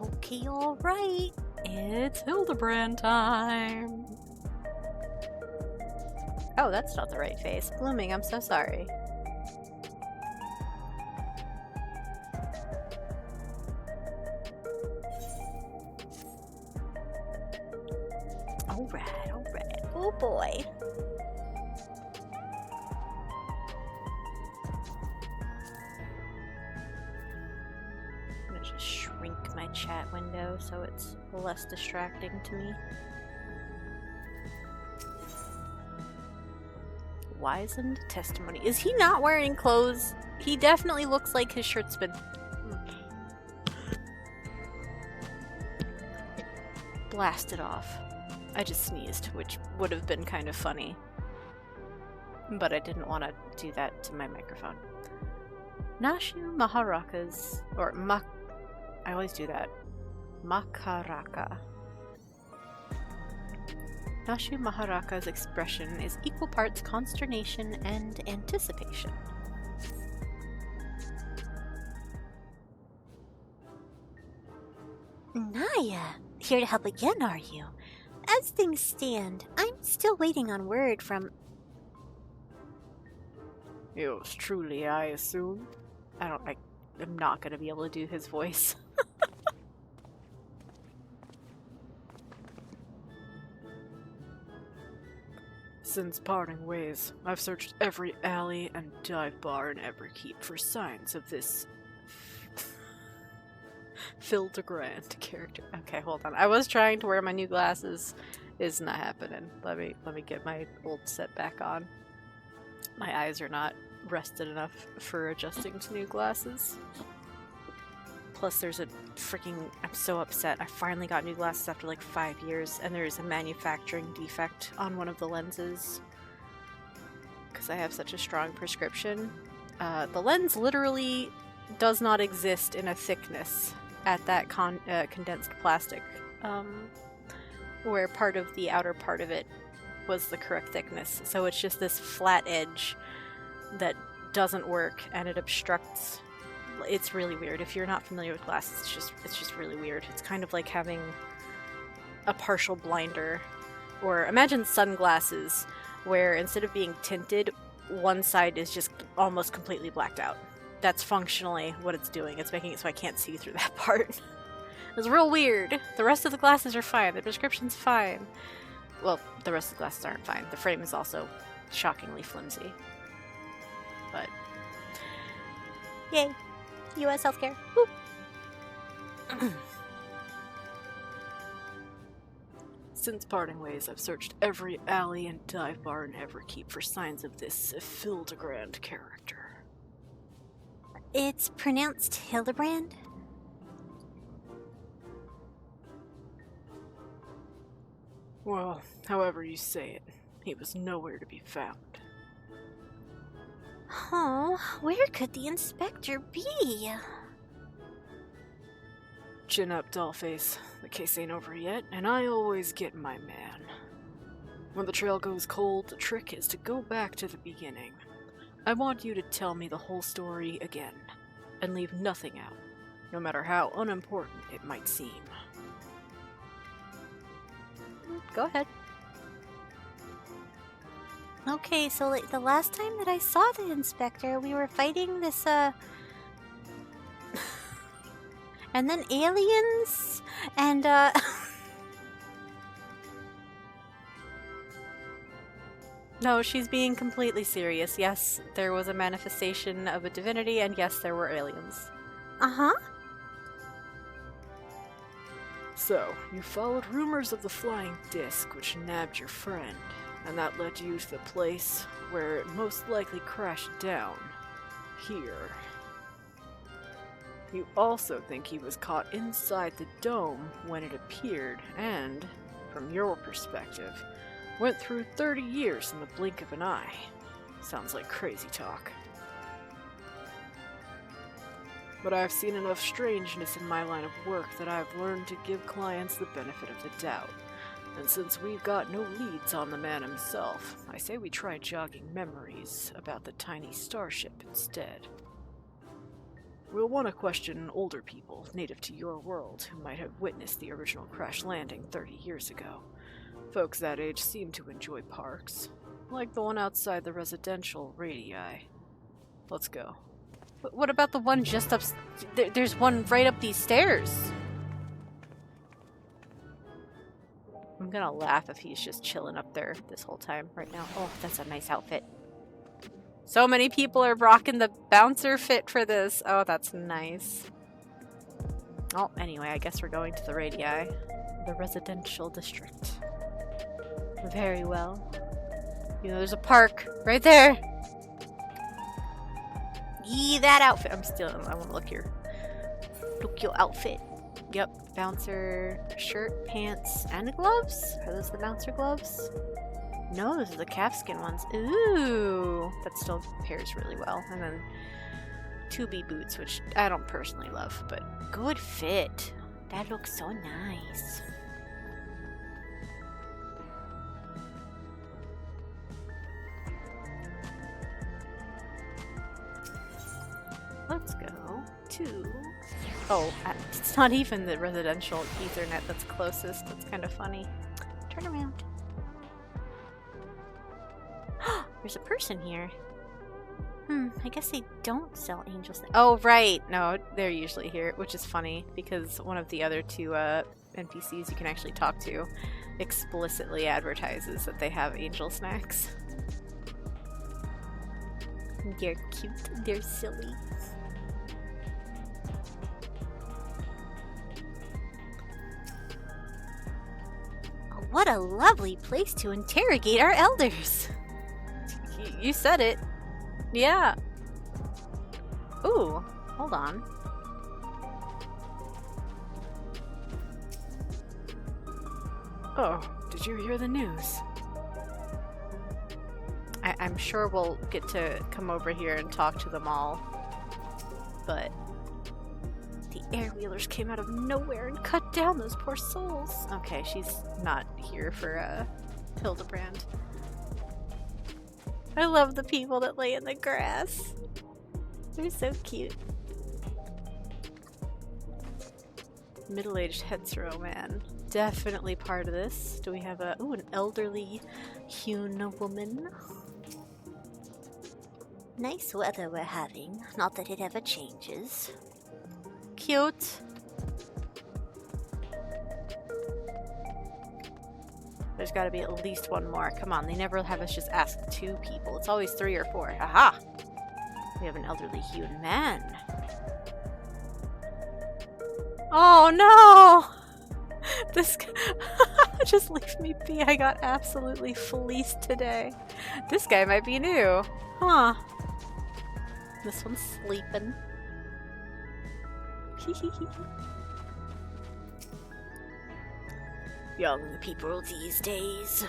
Okay, alright. It's Hildibrand time. Oh, that's not the right face. Blooming, I'm so sorry. Alright, alright. Oh boy. I'm gonna just shrink my chat window so it's less distracting to me. Wizened testimony. Is he not wearing clothes? He definitely looks like his shirt's been blasted off. I just sneezed, which would have been kind of funny. But I didn't want to do that to my microphone. Nashu Maharaka's, or I always do that. Makaraka. Nashu Maharaka's expression is equal parts consternation and anticipation. Naya, here to help again, are you? As things stand, I'm still waiting on word from... Yours truly, I assume? I'm not gonna be able to do his voice. Since parting ways, I've searched every alley and dive bar in every keep for signs of this Hildibrand character. Okay, hold on. I was trying to wear my new glasses. It's not happening. Let me get my old set back on. My eyes are not rested enough for adjusting to new glasses. Plus there's a freaking... I'm so upset. I finally got new glasses after like 5 years, and there's a manufacturing defect on one of the lenses. Because I have such a strong prescription. The lens literally does not exist in a thickness at that condensed plastic. Where part of the outer part of it was the correct thickness. So it's just this flat edge that doesn't work, and it obstructs. It's really weird. If you're not familiar with glasses, it's just really weird. It's kind of like having a partial blinder, or imagine sunglasses where instead of being tinted, one side is just almost completely blacked out. That's functionally what it's doing. It's making it so I can't see through that part. It's real weird. The rest of the glasses are fine. The prescription's fine. Well, the rest of the glasses aren't fine. The frame is also shockingly flimsy. But yay. US healthcare. Woo. Since parting ways, I've searched every alley and dive bar in every keep for signs of this Hildibrand character. It's pronounced Hildibrand? Well, however you say it, he was nowhere to be found. Oh, where could the inspector be? Chin up, dollface. The case ain't over yet, and I always get my man. When the trail goes cold, the trick is to go back to the beginning. I want you to tell me the whole story again, and leave nothing out, no matter how unimportant it might seem. Go ahead. Okay, so like the last time that I saw the inspector, we were fighting this, and then aliens, and, No, she's being completely serious. Yes, there was a manifestation of a divinity, and yes, there were aliens. Uh-huh. So, you followed rumors of the flying disc, which nabbed your friend. And that led you to the place where it most likely crashed down. Here. You also think he was caught inside the dome when it appeared, and, from your perspective, went through 30 years in the blink of an eye. Sounds like crazy talk. But I've seen enough strangeness in my line of work that I've learned to give clients the benefit of the doubt. And since we've got no leads on the man himself, I say we try jogging memories about the tiny starship instead. We'll want to question older people native to your world who might have witnessed the original crash landing 30 years ago. Folks that age seem to enjoy parks, like the one outside the residential radii. Let's go. What about the one just up? There's one right up these stairs. I'm gonna laugh if he's just chilling up there this whole time right now. Oh, that's a nice outfit. So many people are rocking the bouncer fit for this. Oh, that's nice. Oh, anyway, I guess we're going to the radii. The residential district. Very well. You know, there's a park right there. Yee, that outfit. I'm stealing. I want to look here. Look your outfit. Yep, bouncer shirt, pants, and gloves. Are those the bouncer gloves? No, those are the calfskin ones. Ooh, that still pairs really well. And then 2B boots, which I don't personally love, but good fit. That looks so nice. Let's go to... Oh, it's not even the residential Ethernet that's closest. That's kind of funny. Turn around. There's a person here. I guess they don't sell angels. Oh, right. No, they're usually here, which is funny because one of the other two NPCs you can actually talk to explicitly advertises that they have angel snacks. They're cute. They're silly. What a lovely place to interrogate our elders. You said it. Yeah. Ooh, hold on. Oh, did you hear the news? I'm sure we'll get to come over here and talk to them all. But the airwheelers came out of nowhere and cut down those poor souls. Okay, she's not here for Hildibrand. I love the people that lay in the grass. They're so cute. Middle-aged hetero man. Definitely part of this. Do we have a... Ooh, an elderly hewn woman. Nice weather we're having. Not that it ever changes. Cute. There's got to be at least one more. Come on, they never have us just ask 2 people. It's always 3 or 4. Aha! We have an elderly hewn man. Oh no! This guy... Just leave me be. I got absolutely fleeced today. This guy might be new. Huh. This one's sleeping. Young people these days.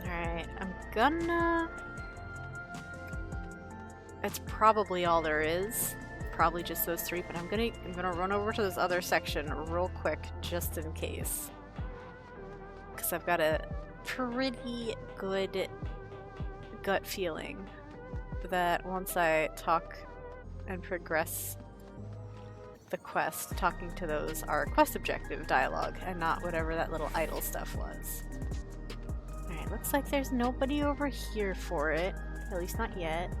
Alright, I'm gonna... That's probably all there is. Probably just those 3, but I'm gonna run over to this other section real quick just in case. Because I've got a pretty good gut feeling that once I talk and progress the quest, talking to those are quest objective dialogue and not whatever that little idle stuff was. Alright, looks like there's nobody over here for it. At least not yet.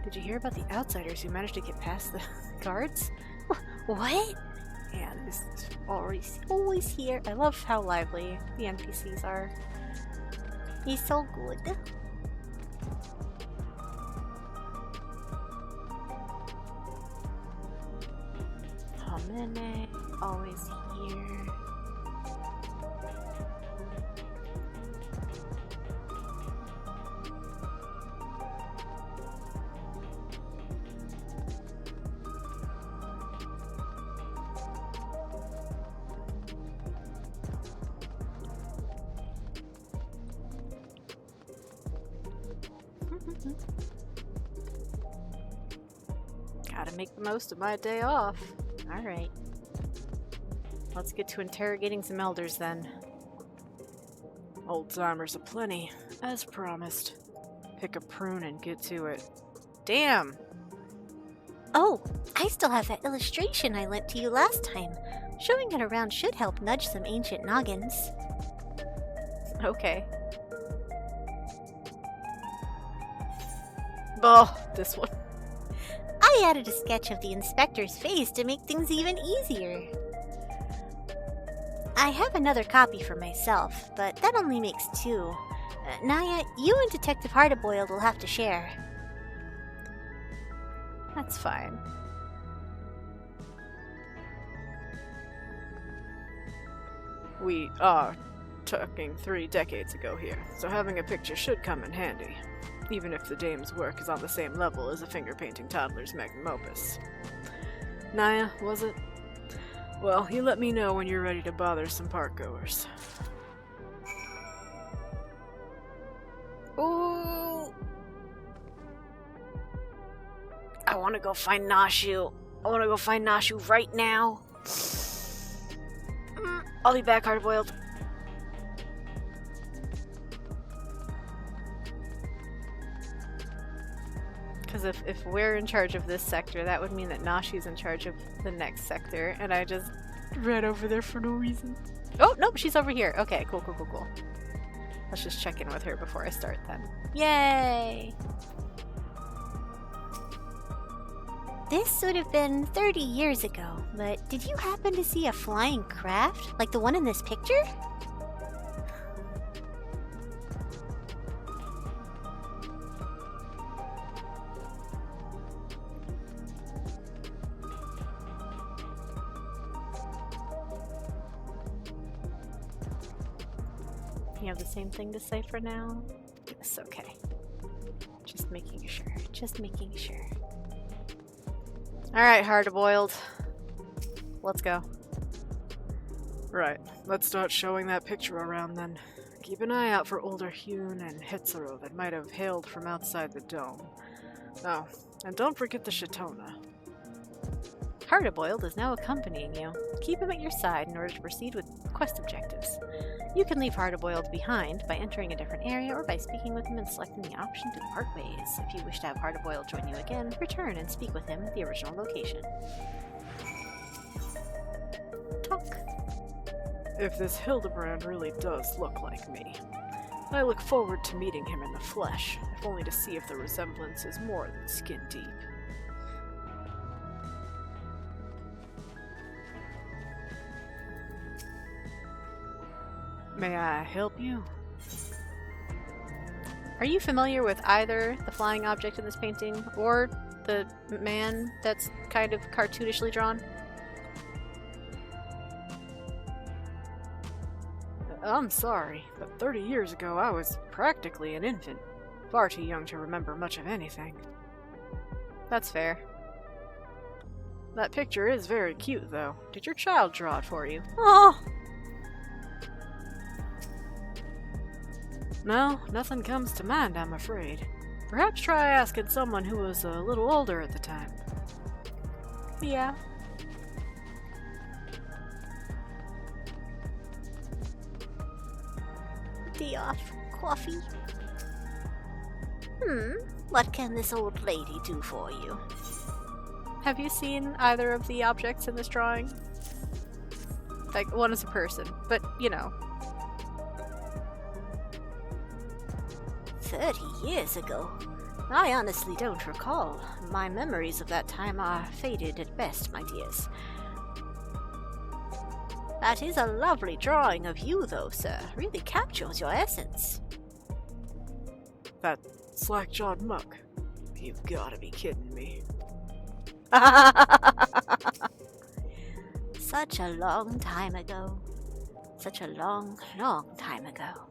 Did you hear about the outsiders who managed to get past the guards? What? Yeah, this is always here. I love how lively the NPCs are. He's so good. Hamene, always here. Gotta make the most of my day off. Alright. Let's get to interrogating some elders then. Old timers aplenty, as promised. Pick a prune and get to it. damn. Oh, I still have that illustration I lent to you last time. Showing it around should help nudge some ancient noggins. Okay. Oh, this one. I added a sketch of the inspector's face to make things even easier. I have another copy for myself, but that only makes two. Naya, you and Detective Hardboiled will have to share. That's fine. We are talking 3 decades ago here, so having a picture should come in handy, even if the dame's work is on the same level as a finger-painting toddler's magnum opus. Naya, was it? Well, you let me know when you're ready to bother some park-goers. Ooh! I want to go find Nashu. I want to go find Nashu right now. I'll be back, hard-boiled. Because if we're in charge of this sector, that would mean that Nashi's in charge of the next sector, and I just ran over there for no reason. Oh, nope, she's over here. Okay, cool. Let's just check in with her before I start then. Yay! This would have been 30 years ago, but did you happen to see a flying craft like the one in this picture? You have the same thing to say for now? Yes, okay. Just making sure. Alright, hard-boiled. Let's go. Right, let's start showing that picture around then. Keep an eye out for older Hyun and Hitsuro that might have hailed from outside the dome. Oh, and don't forget the Shatona. Hard-boiled is now accompanying you. Keep him at your side in order to proceed with quest objectives. You can leave Hard-boiled behind by entering a different area or by speaking with him and selecting the option to part ways. If you wish to have Hard-boiled join you again, return and speak with him at the original location. Talk. If this Hildibrand really does look like me, I look forward to meeting him in the flesh, if only to see if the resemblance is more than skin deep. May I help you? Are you familiar with either the flying object in this painting or the man that's kind of cartoonishly drawn? I'm sorry, but 30 years ago I was practically an infant. Far too young to remember much of anything. That's fair. That picture is very cute, though. Did your child draw it for you? Oh! No, nothing comes to mind, I'm afraid. Perhaps try asking someone who was a little older at the time. Yeah. Day off. Coffee. What can this old lady do for you? Have you seen either of the objects in this drawing? Like, one is a person, but, you know. 30 years ago? I honestly don't recall. My memories of that time are faded at best, my dears. That is a lovely drawing of you, though, sir. Really captures your essence. That slack-jawed muck. You've gotta be kidding me. Such a long time ago. Such a long, long time ago.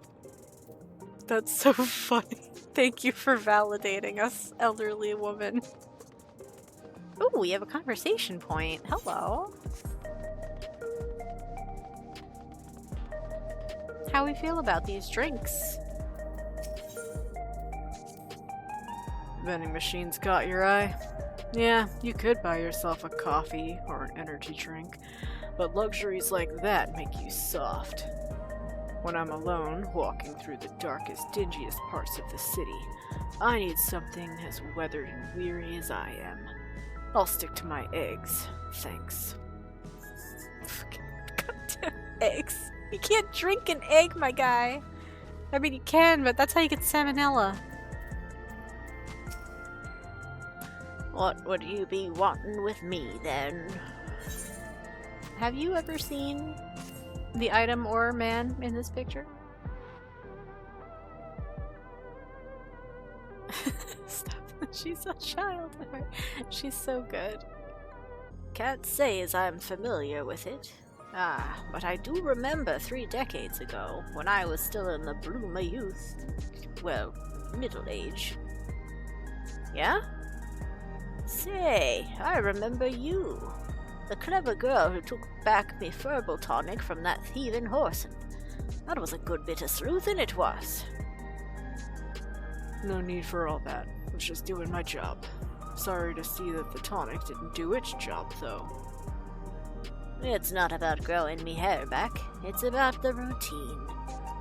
That's so funny. Thank you for validating us, elderly woman. Ooh, we have a conversation point. Hello. How we feel about these drinks? Vending machines caught your eye? Yeah, you could buy yourself a coffee or an energy drink, but luxuries like that make you soft. When I'm alone, walking through the darkest, dingiest parts of the city, I need something as weathered and weary as I am. I'll stick to my eggs, thanks. Goddamn eggs. You can't drink an egg, my guy. I mean, you can, but that's how you get salmonella. What would you be wanting with me, then? Have you ever seen the item or man in this picture? Stop. She's a child. She's so good. Can't say as I'm familiar with it. Ah, but I do remember 3 decades ago, when I was still in the bloom of youth. Well, middle age. Yeah? Say, I remember you. The clever girl who took back me furball tonic from that thieving horse. That was a good bit of sleuthing, it was. No need for all that. I was just doing my job. Sorry to see that the tonic didn't do its job, though. It's not about growing me hair back. It's about the routine.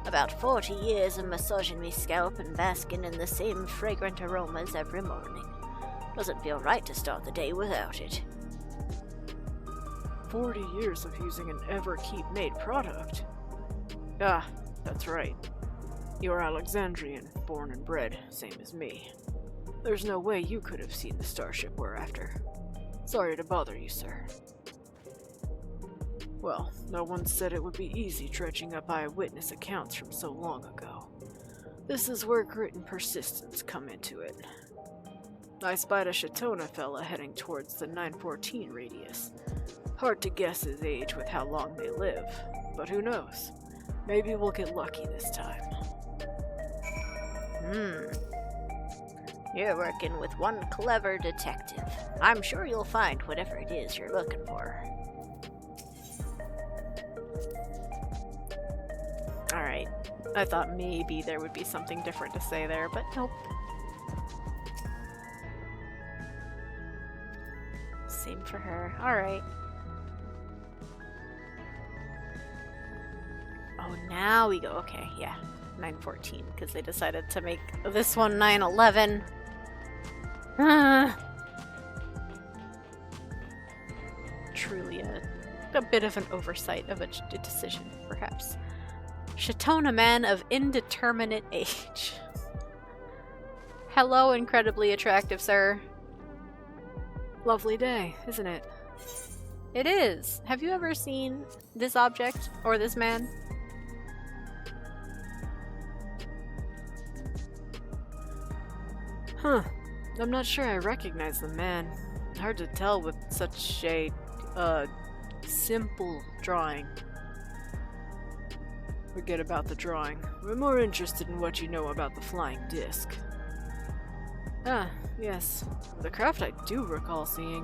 About 40 years of massaging me scalp and basking in the same fragrant aromas every morning. Doesn't feel right to start the day without it. 40 years of using an Everkeep-made product. Ah, that's right. You're Alexandrian, born and bred, same as me. There's no way you could have seen the starship we're after. Sorry to bother you, sir. Well, no one said it would be easy dredging up eyewitness accounts from so long ago. This is where grit and persistence come into it. I spied a Shatona fella heading towards the 914 radius. Hard to guess his age with how long they live, but who knows? Maybe we'll get lucky this time. You're working with one clever detective. I'm sure you'll find whatever it is you're looking for. Alright. I thought maybe there would be something different to say there, but nope. Same for her. Alright. Oh, now we go. Okay, yeah. 914, because they decided to make this one 911. Truly a bit of an oversight of a decision, perhaps. Shatona man of indeterminate age. Hello, incredibly attractive, sir. Lovely day, isn't it? It is. Have you ever seen this object or this man? Huh. I'm not sure I recognize the man. Hard to tell with such a, simple drawing. Forget about the drawing. We're more interested in what you know about the flying disc. Ah, yes. The craft I do recall seeing.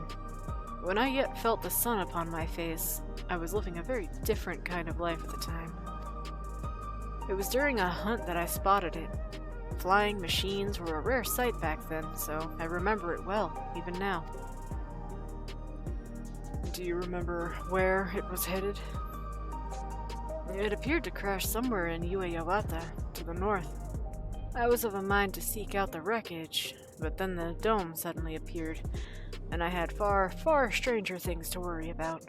When I yet felt the sun upon my face, I was living a very different kind of life at the time. It was during a hunt that I spotted it. Flying machines were a rare sight back then, so I remember it well, even now. Do you remember where it was headed? It appeared to crash somewhere in Ueyawata, to the north. I was of a mind to seek out the wreckage, but then the dome suddenly appeared, and I had far, far stranger things to worry about.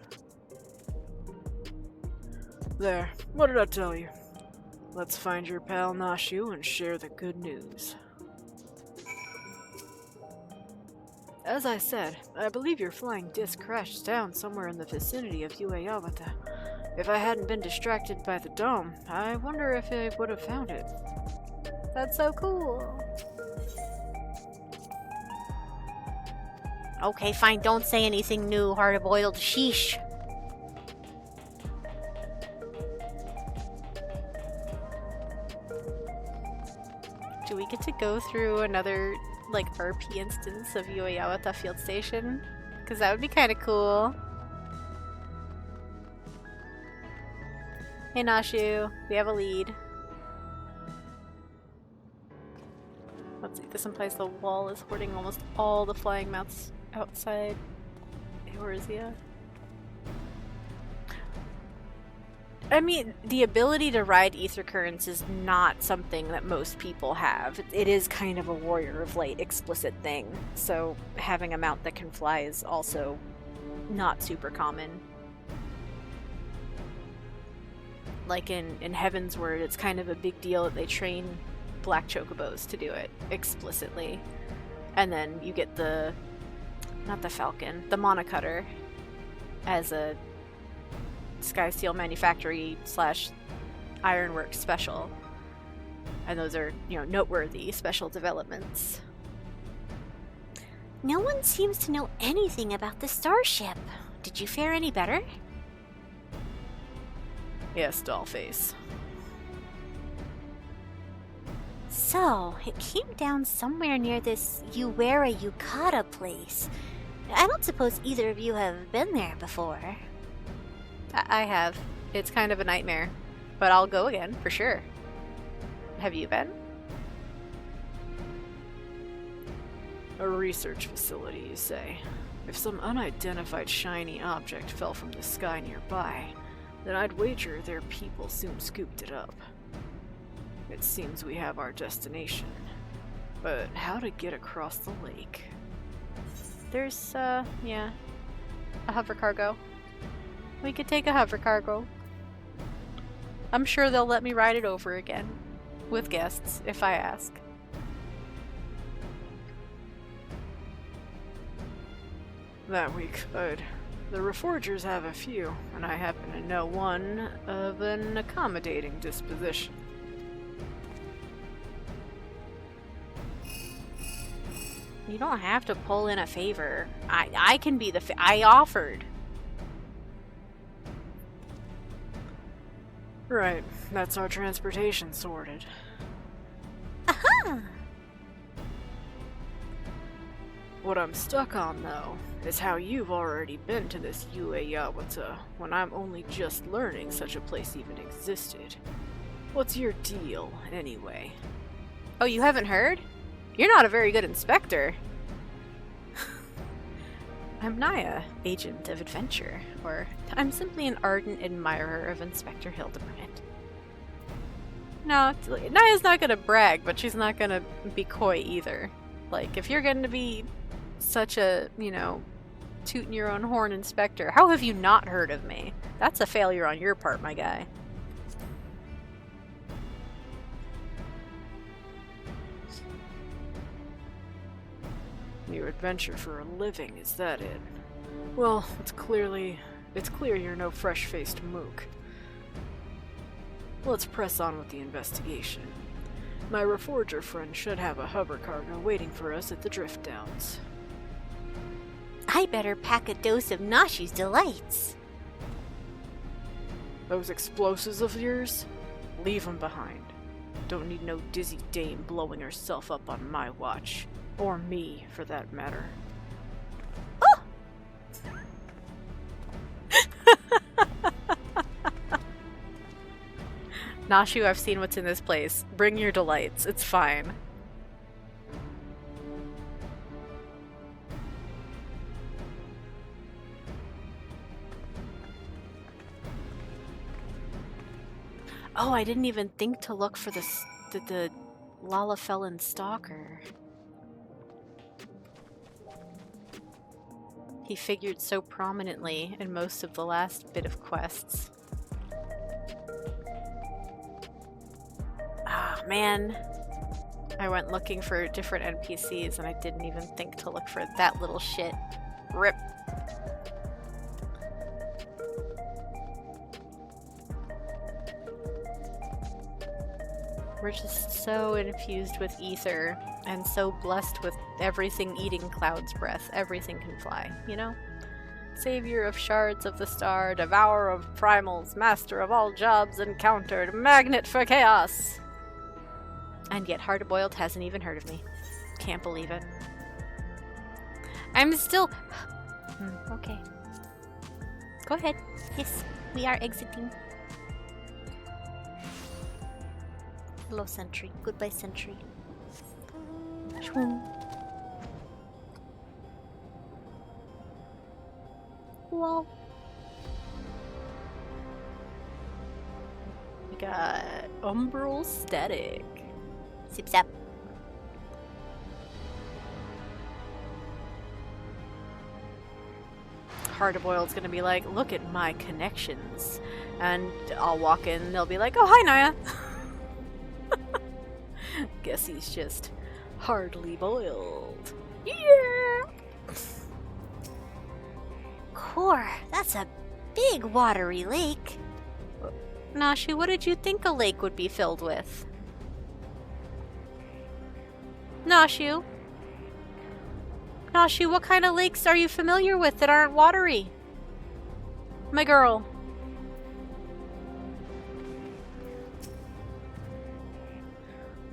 There, what did I tell you? Let's find your pal Nashu and share the good news. As I said, I believe your flying disc crashed down somewhere in the vicinity of Ueyawata. If I hadn't been distracted by the dome, I wonder if I would have found it. That's so cool. Okay, fine, don't say anything new, hard-boiled. Sheesh. Do we get to go through another, like, RP instance of Ueyawata Field Station? Because that would be kind of cool. Hey Nashu, we have a lead. Let's see, this implies the wall is hoarding almost all the flying mounts outside Eorzea. I mean, the ability to ride ether currents is not something that most people have. It is kind of a Warrior of Light explicit thing, so having a mount that can fly is also not super common. Like in Heaven's Word, it's kind of a big deal that they train black chocobos to do it explicitly. And then you get not the Falcon, the Monocutter as a Skysteel Manufactory / Ironworks special. And those are, noteworthy special developments. No one seems to know anything about the starship. Did you fare any better? Yes, Dollface. So, it came down somewhere near this Uwera Yukata place. I don't suppose either of you have been there before. I have. It's kind of a nightmare. But I'll go again, for sure. Have you been? A research facility, you say? If some unidentified shiny object fell from the sky nearby, then I'd wager their people soon scooped it up. It seems we have our destination. But how to get across the lake? There's, a hover cargo. We could take a hover cargo. I'm sure they'll let me ride it over again. With guests, if I ask. That we could. The Reforgers have a few, and I happen to know one of an accommodating disposition. You don't have to pull in a favor. I can be I offered. Right, that's our transportation sorted. Aha! What I'm stuck on, though, is how you've already been to this Yawata when I'm only just learning such a place even existed. What's your deal, anyway? Oh, you haven't heard? You're not a very good inspector. I'm Naya, agent of adventure, or I'm simply an ardent admirer of Inspector Hildibrand. No, Naya's not gonna brag, but she's not gonna be coy either. Like, if you're gonna be such a, tooting your own horn inspector, how have you not heard of me? That's a failure on your part, my guy. You adventure for a living, is that it? Well, it's clear you're no fresh-faced mook. Let's press on with the investigation. My Reforger friend should have a hover cargo waiting for us at the Drift Downs. I better pack a dose of Nashi's delights. Those explosives of yours? Leave them behind. Don't need no dizzy dame blowing herself up on my watch. Or me, for that matter. Oh! Nashu, I've seen what's in this place. Bring your delights. It's fine. Oh, I didn't even think to look for the Lalafellan Stalker. He figured so prominently in most of the last bit of quests. Ah, man. I went looking for different NPCs and I didn't even think to look for that little shit. Rip. We're just so infused with ether and so blessed with everything eating Cloud's breath. Everything can fly, Savior of shards of the star, devourer of primals, master of all jobs encountered, magnet for chaos! And yet Hard-Boiled hasn't even heard of me. Can't believe it. I'm still... Okay. Go ahead. Yes, we are exiting. Hello, Sentry. Goodbye, Sentry. Shwoom. Wow. got umbral static. Zip zap. Hardboiled's gonna be like, look at my connections. And I'll walk in and they'll be like, oh, hi, Naya. Guess he's just hardly boiled. Yeah! Core, that's a big watery lake. Nashi, what did you think a lake would be filled with? Nashu? Nashu, what kind of lakes are you familiar with that aren't watery? My girl.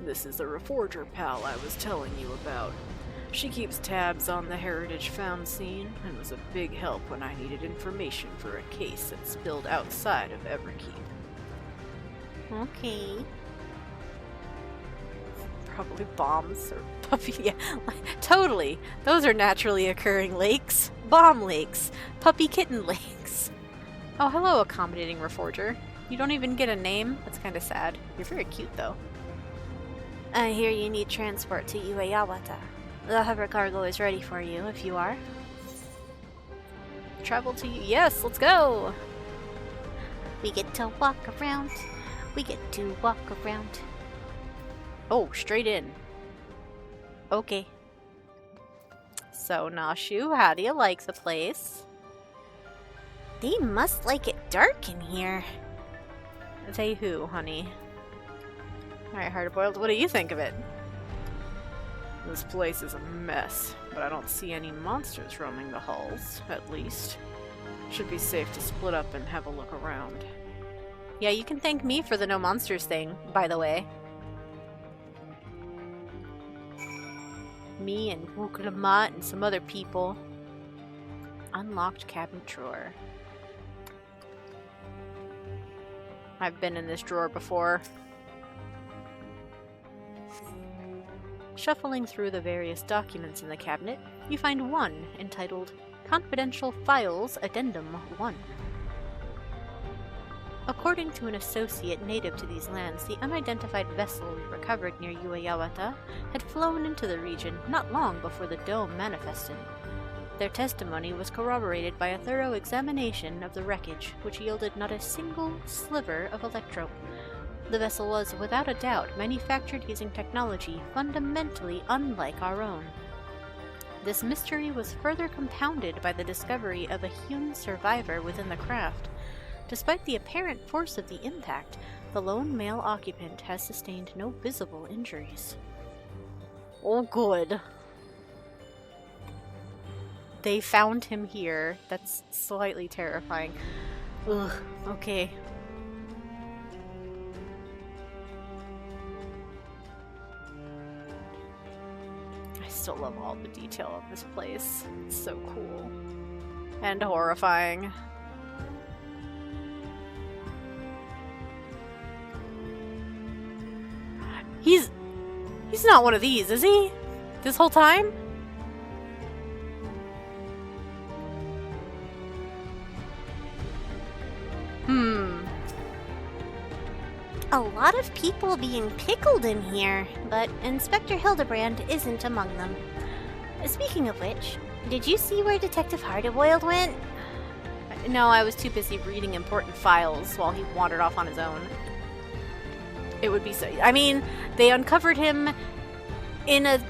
This is the Reforger pal I was telling you about. She keeps tabs on the heritage found scene and was a big help when I needed information for a case that spilled outside of Everkeep. Okay. Probably bombs or puppy. Yeah, totally. Those are naturally occurring lakes. Bomb lakes. Puppy kitten lakes. Oh, hello, accommodating Reforger. You don't even get a name? That's kind of sad. You're very cute, though. I hear you need transport to Ueyawata. The hover cargo is ready for you if you are. Travel to you. Yes, let's go. We get to walk around. We get to walk around. Oh, straight in. Okay. So, Nashu, how do you like the place? They must like it dark in here. They who, honey? Alright, Hardboiled, what do you think of it? This place is a mess, but I don't see any monsters roaming the halls, at least. Should be safe to split up and have a look around. Yeah, you can thank me for the no monsters thing, by the way. Me and Wukulamat and some other people. Unlocked cabinet drawer. I've been in this drawer before. Shuffling through the various documents in the cabinet, you find one entitled Confidential Files Addendum 1. According to an associate native to these lands, the unidentified vessel we recovered near Ueyawata had flown into the region not long before the dome manifested. Their testimony was corroborated by a thorough examination of the wreckage, which yielded not a single sliver of electro. The vessel was, without a doubt, manufactured using technology fundamentally unlike our own. This mystery was further compounded by the discovery of a human survivor within the craft. Despite the apparent force of the impact, the lone male occupant has sustained no visible injuries. Oh, good. They found him here. That's slightly terrifying. Ugh, okay. I still love all the detail of this place. It's so cool. And horrifying. He's not one of these, is he? This whole time? A lot of people being pickled in here, but Inspector Hildibrand isn't among them. Speaking of which, did you see where Detective Hardboiled went? No, I was too busy reading important files while he wandered off on his own. It would be so... I mean, they uncovered him in a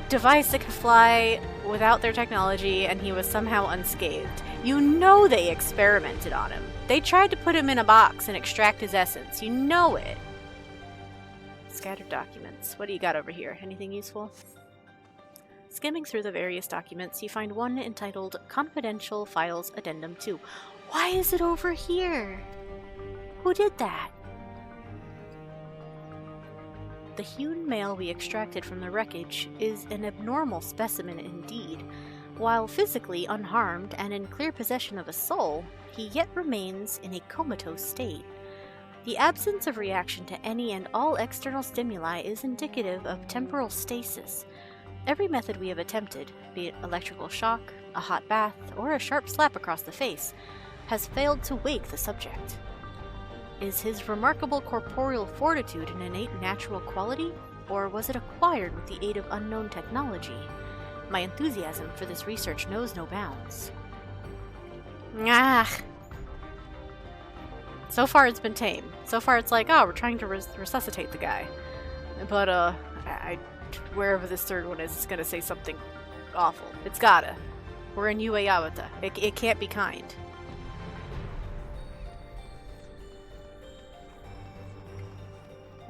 device that could fly without their technology, and he was somehow unscathed. You know they experimented on him. They tried to put him in a box and extract his essence. You know it. Scattered documents. What do you got over here? Anything useful? Skimming through the various documents, you find one entitled Confidential Files Addendum 2. Why is it over here? Who did that? The hewn male we extracted from the wreckage is an abnormal specimen indeed. While physically unharmed and in clear possession of a soul, he yet remains in a comatose state. The absence of reaction to any and all external stimuli is indicative of temporal stasis. Every method we have attempted, be it electrical shock, a hot bath, or a sharp slap across the face, has failed to wake the subject. Is his remarkable corporeal fortitude an innate natural quality, or was it acquired with the aid of unknown technology? My enthusiasm for this research knows no bounds. Ah. So far it's been tame. So far it's like, oh, we're trying to resuscitate the guy. But, wherever this third one is, it's gonna say something awful. It's gotta. We're in Ue Yawata. It can't be kind.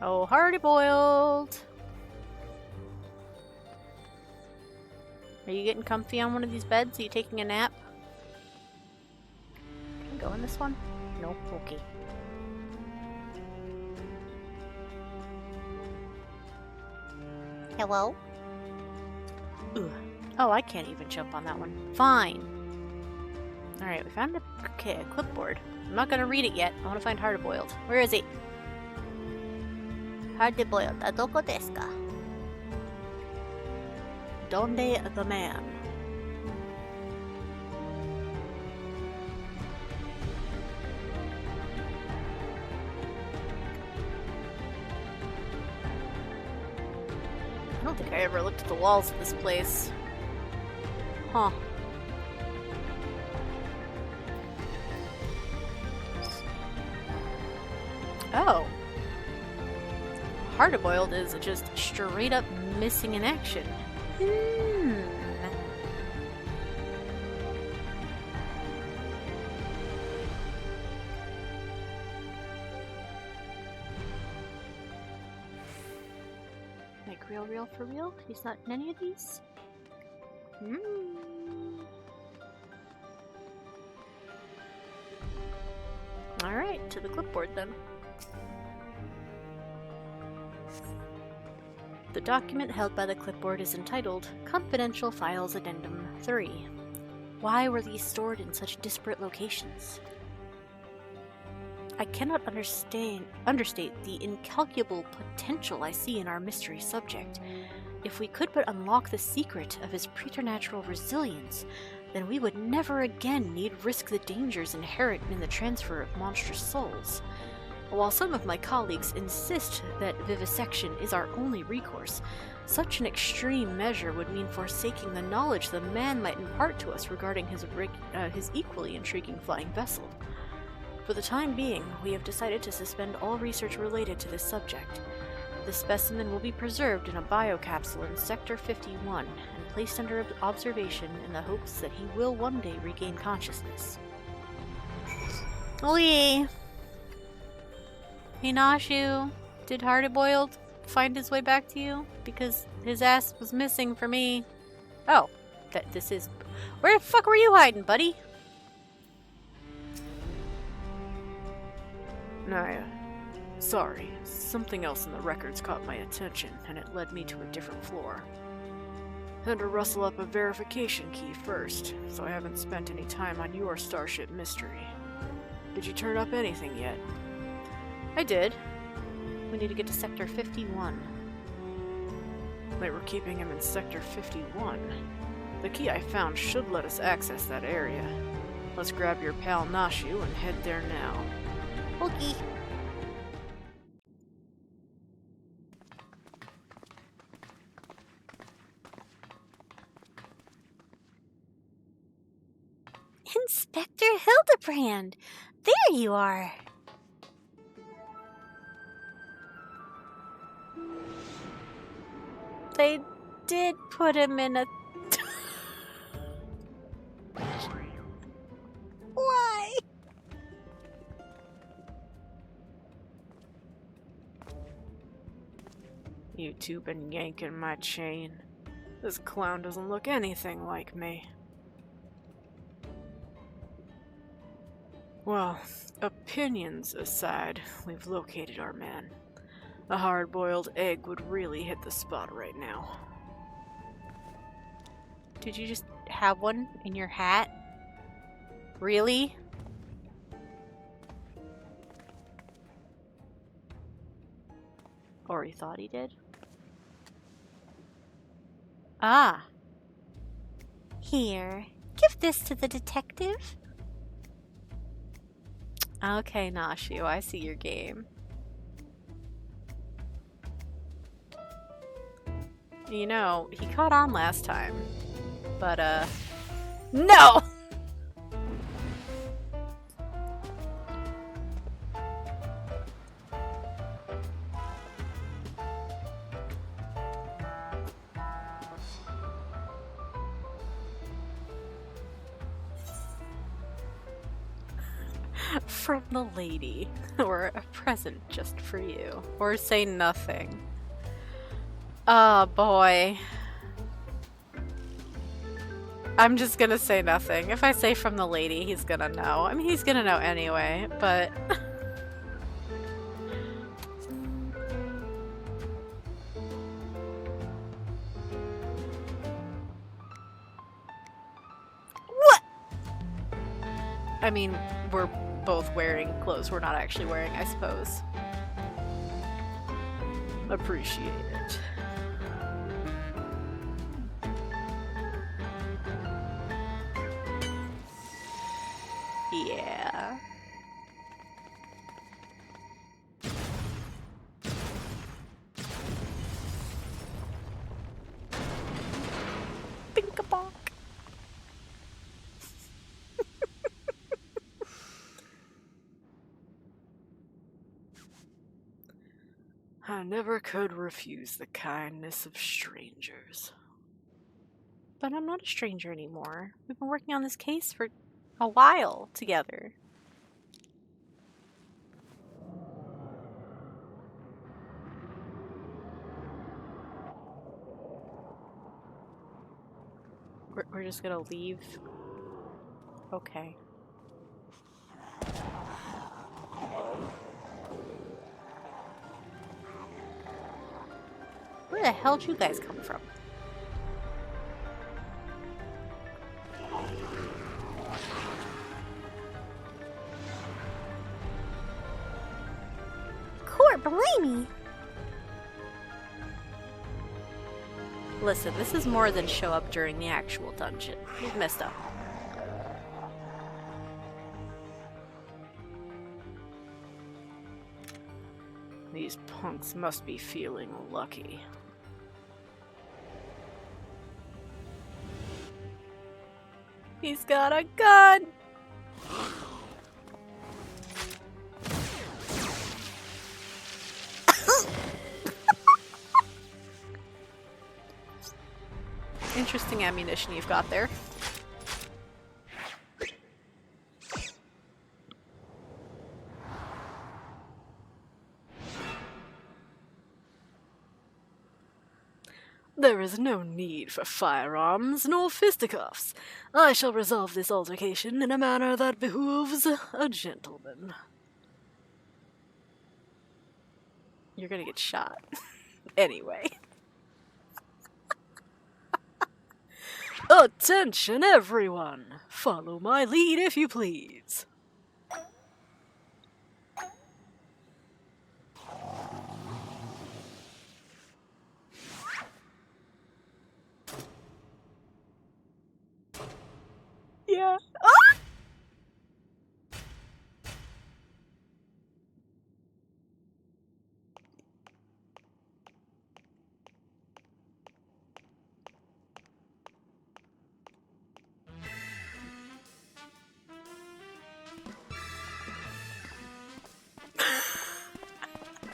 Oh, hardy boiled. Are you getting comfy on one of these beds? Are you taking a nap? Can I go in this one? Nope. Okay. Hello? Ugh. Oh, I can't even jump on that one. Fine. Alright, we found a clipboard. I'm not gonna read it yet. I want to find hard-boiled. Where is he? Hard-boiled, doko desu ka? Donde the man? I don't think I ever looked at the walls of this place. Huh. Oh. Hard-boiled is just straight up missing in action. Like real for real? He's not in any of these? Alright, to the clipboard then. The document held by the clipboard is entitled Confidential Files Addendum 3. Why were these stored in such disparate locations? I cannot understate the incalculable potential I see in our mystery subject. If we could but unlock the secret of his preternatural resilience, then we would never again need risk the dangers inherent in the transfer of monstrous souls. While some of my colleagues insist that vivisection is our only recourse, such an extreme measure would mean forsaking the knowledge the man might impart to us regarding his equally intriguing flying vessel. For the time being, we have decided to suspend all research related to this subject. The specimen will be preserved in a biocapsule in Sector 51 and placed under observation in the hopes that he will one day regain consciousness. Lee! Hey Nashu, did Hard-boiled find his way back to you? Because his ass was missing for me. Oh, this is... Where the fuck were you hiding, buddy? Naya, sorry. Something else in the records caught my attention, and it led me to a different floor. Had to rustle up a verification key first, so I haven't spent any time on your Starship mystery. Did you turn up anything yet? I did. We need to get to Sector 51. They were keeping him in Sector 51. The key I found should let us access that area. Let's grab your pal Nashu and head there now. Okay. Inspector Hildibrand! There you are! They did put him in a... Why? You two been yanking my chain. This clown doesn't look anything like me. Well, opinions aside, we've located our man. A hard-boiled egg would really hit the spot right now. Did you just have one in your hat? Really? Or he thought he did? Ah. Here, give this to the detective. Okay, Nashu, I see your game. You know, he caught on last time, but, no! From the lady, or a present just for you, or say nothing. Oh boy. I'm just gonna say nothing. If I say from the lady, he's gonna know. I mean, he's gonna know anyway, but... What? I mean, we're both wearing clothes we're not actually wearing, I suppose. Appreciate it. Yeah. Think-a-bonk. I never could refuse the kindness of strangers. But I'm not a stranger anymore. We've been working on this case for a while together. We're just gonna leave? Okay. Where the hell did you guys come from? Court, blimey! Listen, this is more than show up during the actual dungeon. You've messed up. These punks must be feeling lucky. He's got a gun! Interesting ammunition you've got there. There is no need for firearms nor fisticuffs. I shall resolve this altercation in a manner that behooves a gentleman. You're gonna get shot. Anyway. Attention, everyone! Follow my lead if you please. Yeah. Ah!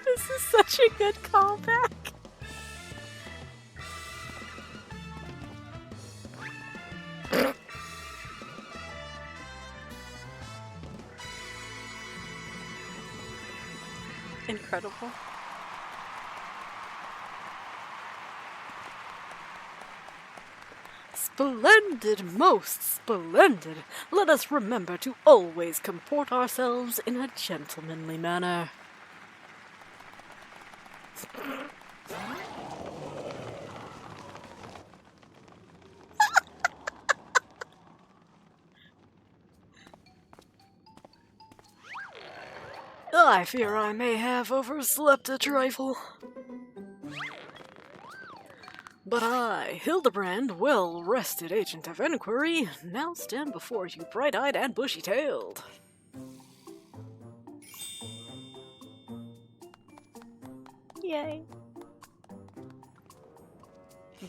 This is such a good callback. Incredible. Splendid, most splendid. Let us remember to always comport ourselves in a gentlemanly manner. I fear I may have overslept a trifle. But I, Hildibrand, well-rested agent of inquiry, now stand before you bright-eyed and bushy-tailed. Yay.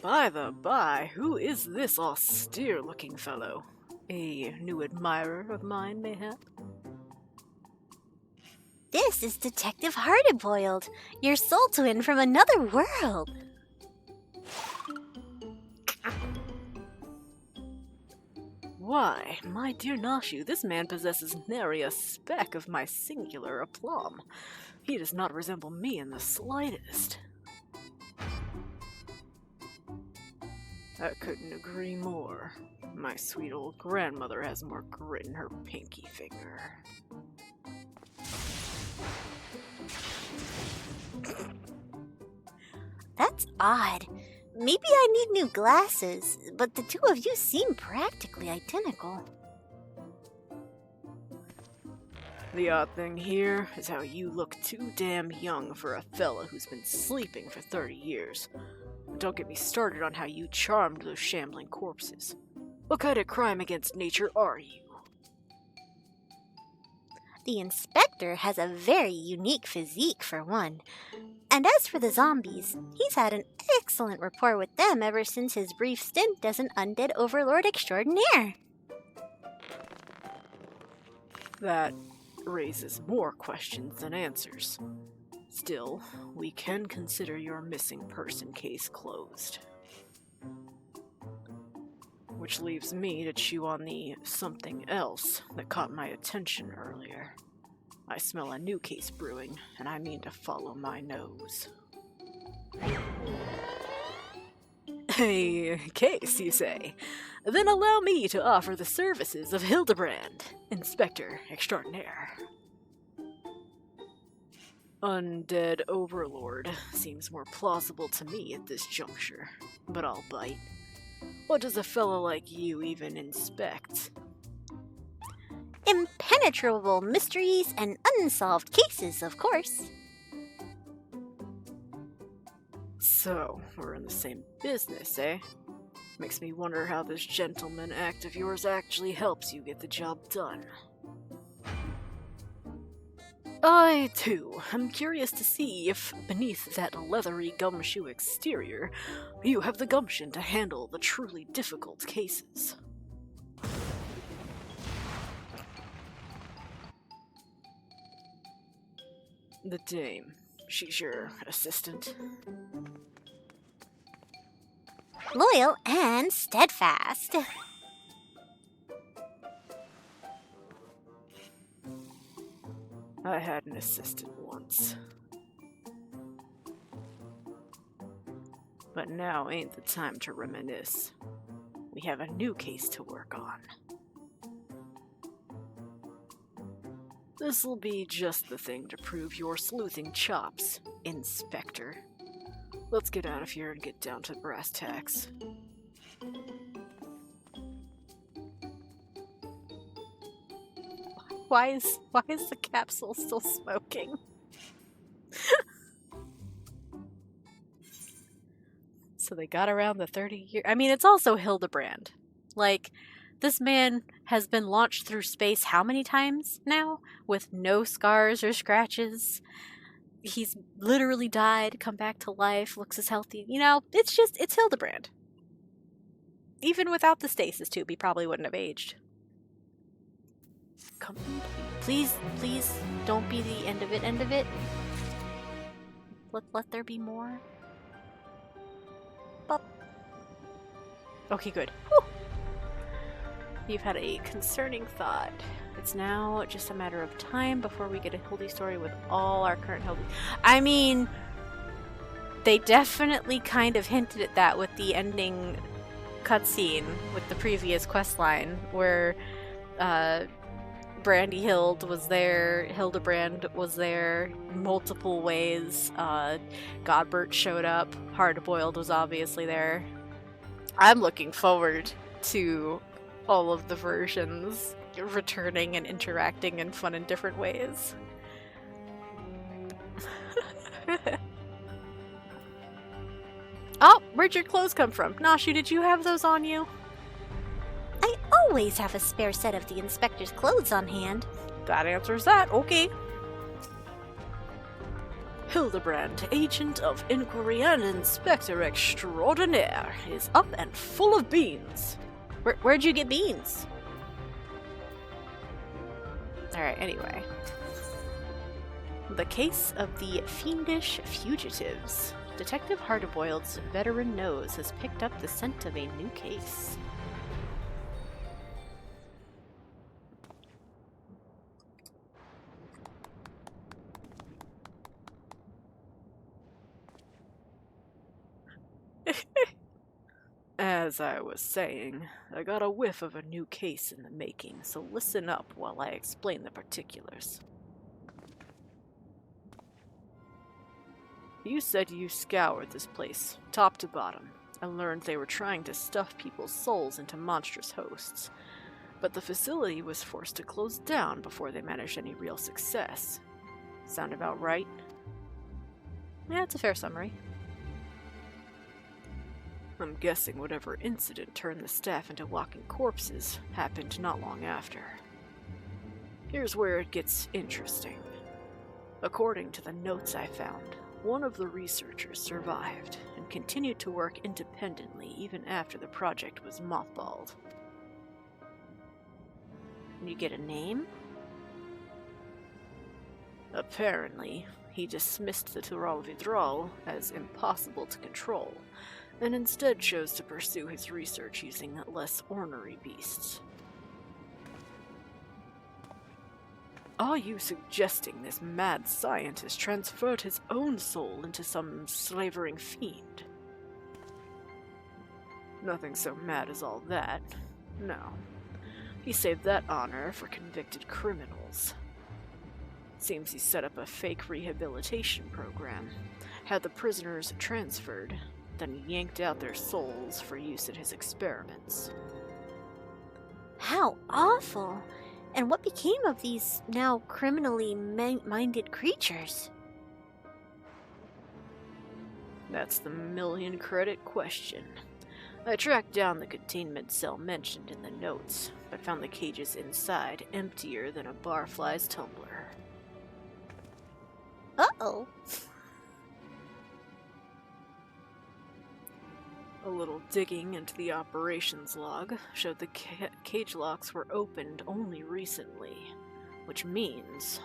By the by, who is this austere-looking fellow? A new admirer of mine, mayhap? This is Detective Hardboiled, your soul twin from another world. Why, my dear Nashu, this man possesses nary a speck of my singular aplomb. He does not resemble me in the slightest. I couldn't agree more. My sweet old grandmother has more grit in her pinky finger. That's odd. Maybe I need new glasses, but the two of you seem practically identical. The odd thing here is how you look too damn young for a fella who's been sleeping for 30 years. Don't get me started on how you charmed those shambling corpses. What kind of crime against nature are you? The inspector has a very unique physique, for one. And as for the zombies, he's had an excellent rapport with them ever since his brief stint as an undead overlord extraordinaire. That raises more questions than answers. Still, we can consider your missing person case closed. Which leaves me to chew on the something else that caught my attention earlier. I smell a new case brewing, and I mean to follow my nose. A case, you say? Then allow me to offer the services of Hildibrand, Inspector Extraordinaire. Undead Overlord seems more plausible to me at this juncture, but I'll bite. What does a fellow like you even inspect? Impenetrable mysteries and unsolved cases, of course. So, we're in the same business, eh? Makes me wonder how this gentleman act of yours actually helps you get the job done. I, too, am curious to see if, beneath that leathery gumshoe exterior, you have the gumption to handle the truly difficult cases. The dame. She's your assistant? Loyal and steadfast. I had an assistant once. But now ain't the time to reminisce. We have a new case to work on. This'll be just the thing to prove your sleuthing chops, Inspector. Let's get out of here and get down to brass tacks. Why is the capsule still smoking? So they got around the 30 years. I mean, it's also Hildibrand. Like, this man has been launched through space how many times now? With no scars or scratches. He's literally died, come back to life, looks as healthy. You know, it's Hildibrand. Even without the stasis tube, he probably wouldn't have aged. Come, please, don't be the end of it. Let there be more. Bop. Okay, good. Whew. You've had a concerning thought. It's now just a matter of time before we get a Hildy story with all our current Hildy. I mean, they definitely kind of hinted at that with the ending cutscene with the previous questline, where Brandy Hild was there, Hildibrand was there, multiple ways. Godbert showed up, Hardboiled was obviously there. I'm looking forward to all of the versions returning and interacting in fun and different ways. Oh, where'd your clothes come from? Nashu, did you have those on you? I always have a spare set of the inspector's clothes on hand. That answers that. Okay. Hildibrand, agent of inquiry and inspector extraordinaire, is up and full of beans. Where'd you get beans? Alright, anyway. The case of the fiendish fugitives. Detective Hardboiled's veteran nose has picked up the scent of a new case. As I was saying, I got a whiff of a new case in the making, so listen up while I explain the particulars. You said you scoured this place, top to bottom, and learned they were trying to stuff people's souls into monstrous hosts. But the facility was forced to close down before they managed any real success. Sound about right? Yeah, it's a fair summary. I'm guessing whatever incident turned the staff into walking corpses happened not long after. Here's where it gets interesting. According to the notes I found, one of the researchers survived and continued to work independently even after the project was mothballed. Can you get a name? Apparently, he dismissed the Tyrol Vidral as impossible to control, and instead chose to pursue his research using less ornery beasts. Are you suggesting this mad scientist transferred his own soul into some slavering fiend? Nothing so mad as all that. No. He saved that honor for convicted criminals. Seems he set up a fake rehabilitation program, had the prisoners transferred, then yanked out their souls for use in his experiments. How awful! And what became of these now criminally minded creatures? That's the million-credit question. I tracked down the containment cell mentioned in the notes, but found the cages inside emptier than a barfly's tumbler. Uh-oh. A little digging into the operations log showed the cage locks were opened only recently, which means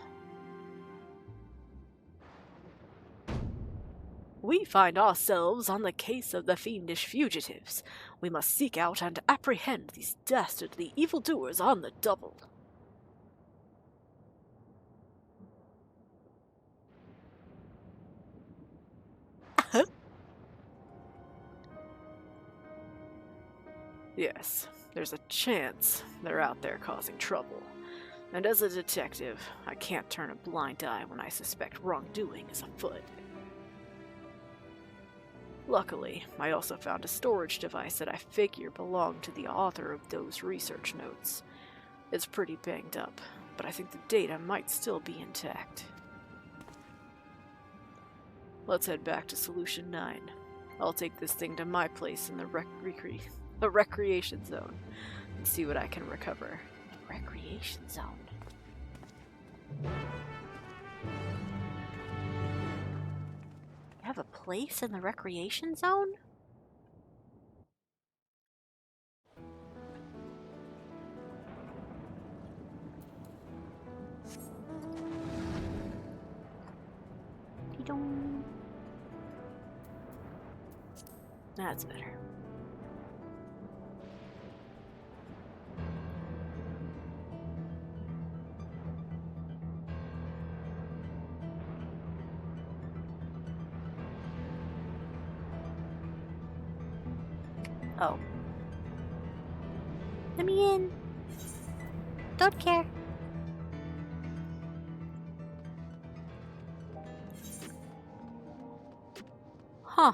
we find ourselves on the case of the fiendish fugitives. We must seek out and apprehend these dastardly evildoers on the double. Yes, there's a chance they're out there causing trouble. And as a detective, I can't turn a blind eye when I suspect wrongdoing is afoot. Luckily, I also found a storage device that I figure belonged to the author of those research notes. It's pretty banged up, but I think the data might still be intact. Let's head back to Solution 9. I'll take this thing to my place in the recreation zone and see what I can recover. Recreation zone. You have a place in the recreation zone? Dee-dong. That's better. Oh. Let me in. Don't care. Huh.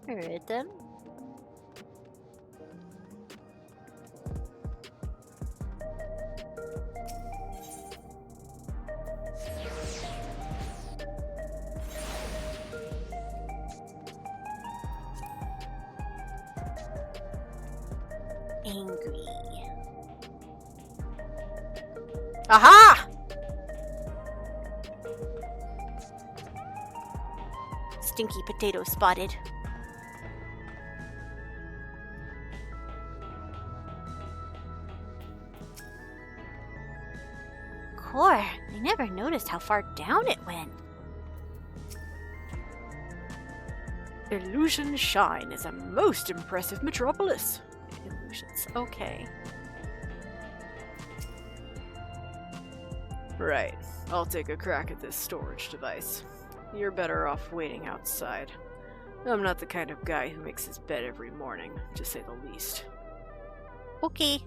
Alright then. Angry. Aha! stinky potato spotted. Core, I never noticed how far down it went. Illusion Shine is a most impressive metropolis. Illusions. Okay. Right. I'll take a crack at this storage device. You're better off waiting outside. I'm not the kind of guy who makes his bed every morning, to say the least. Okay.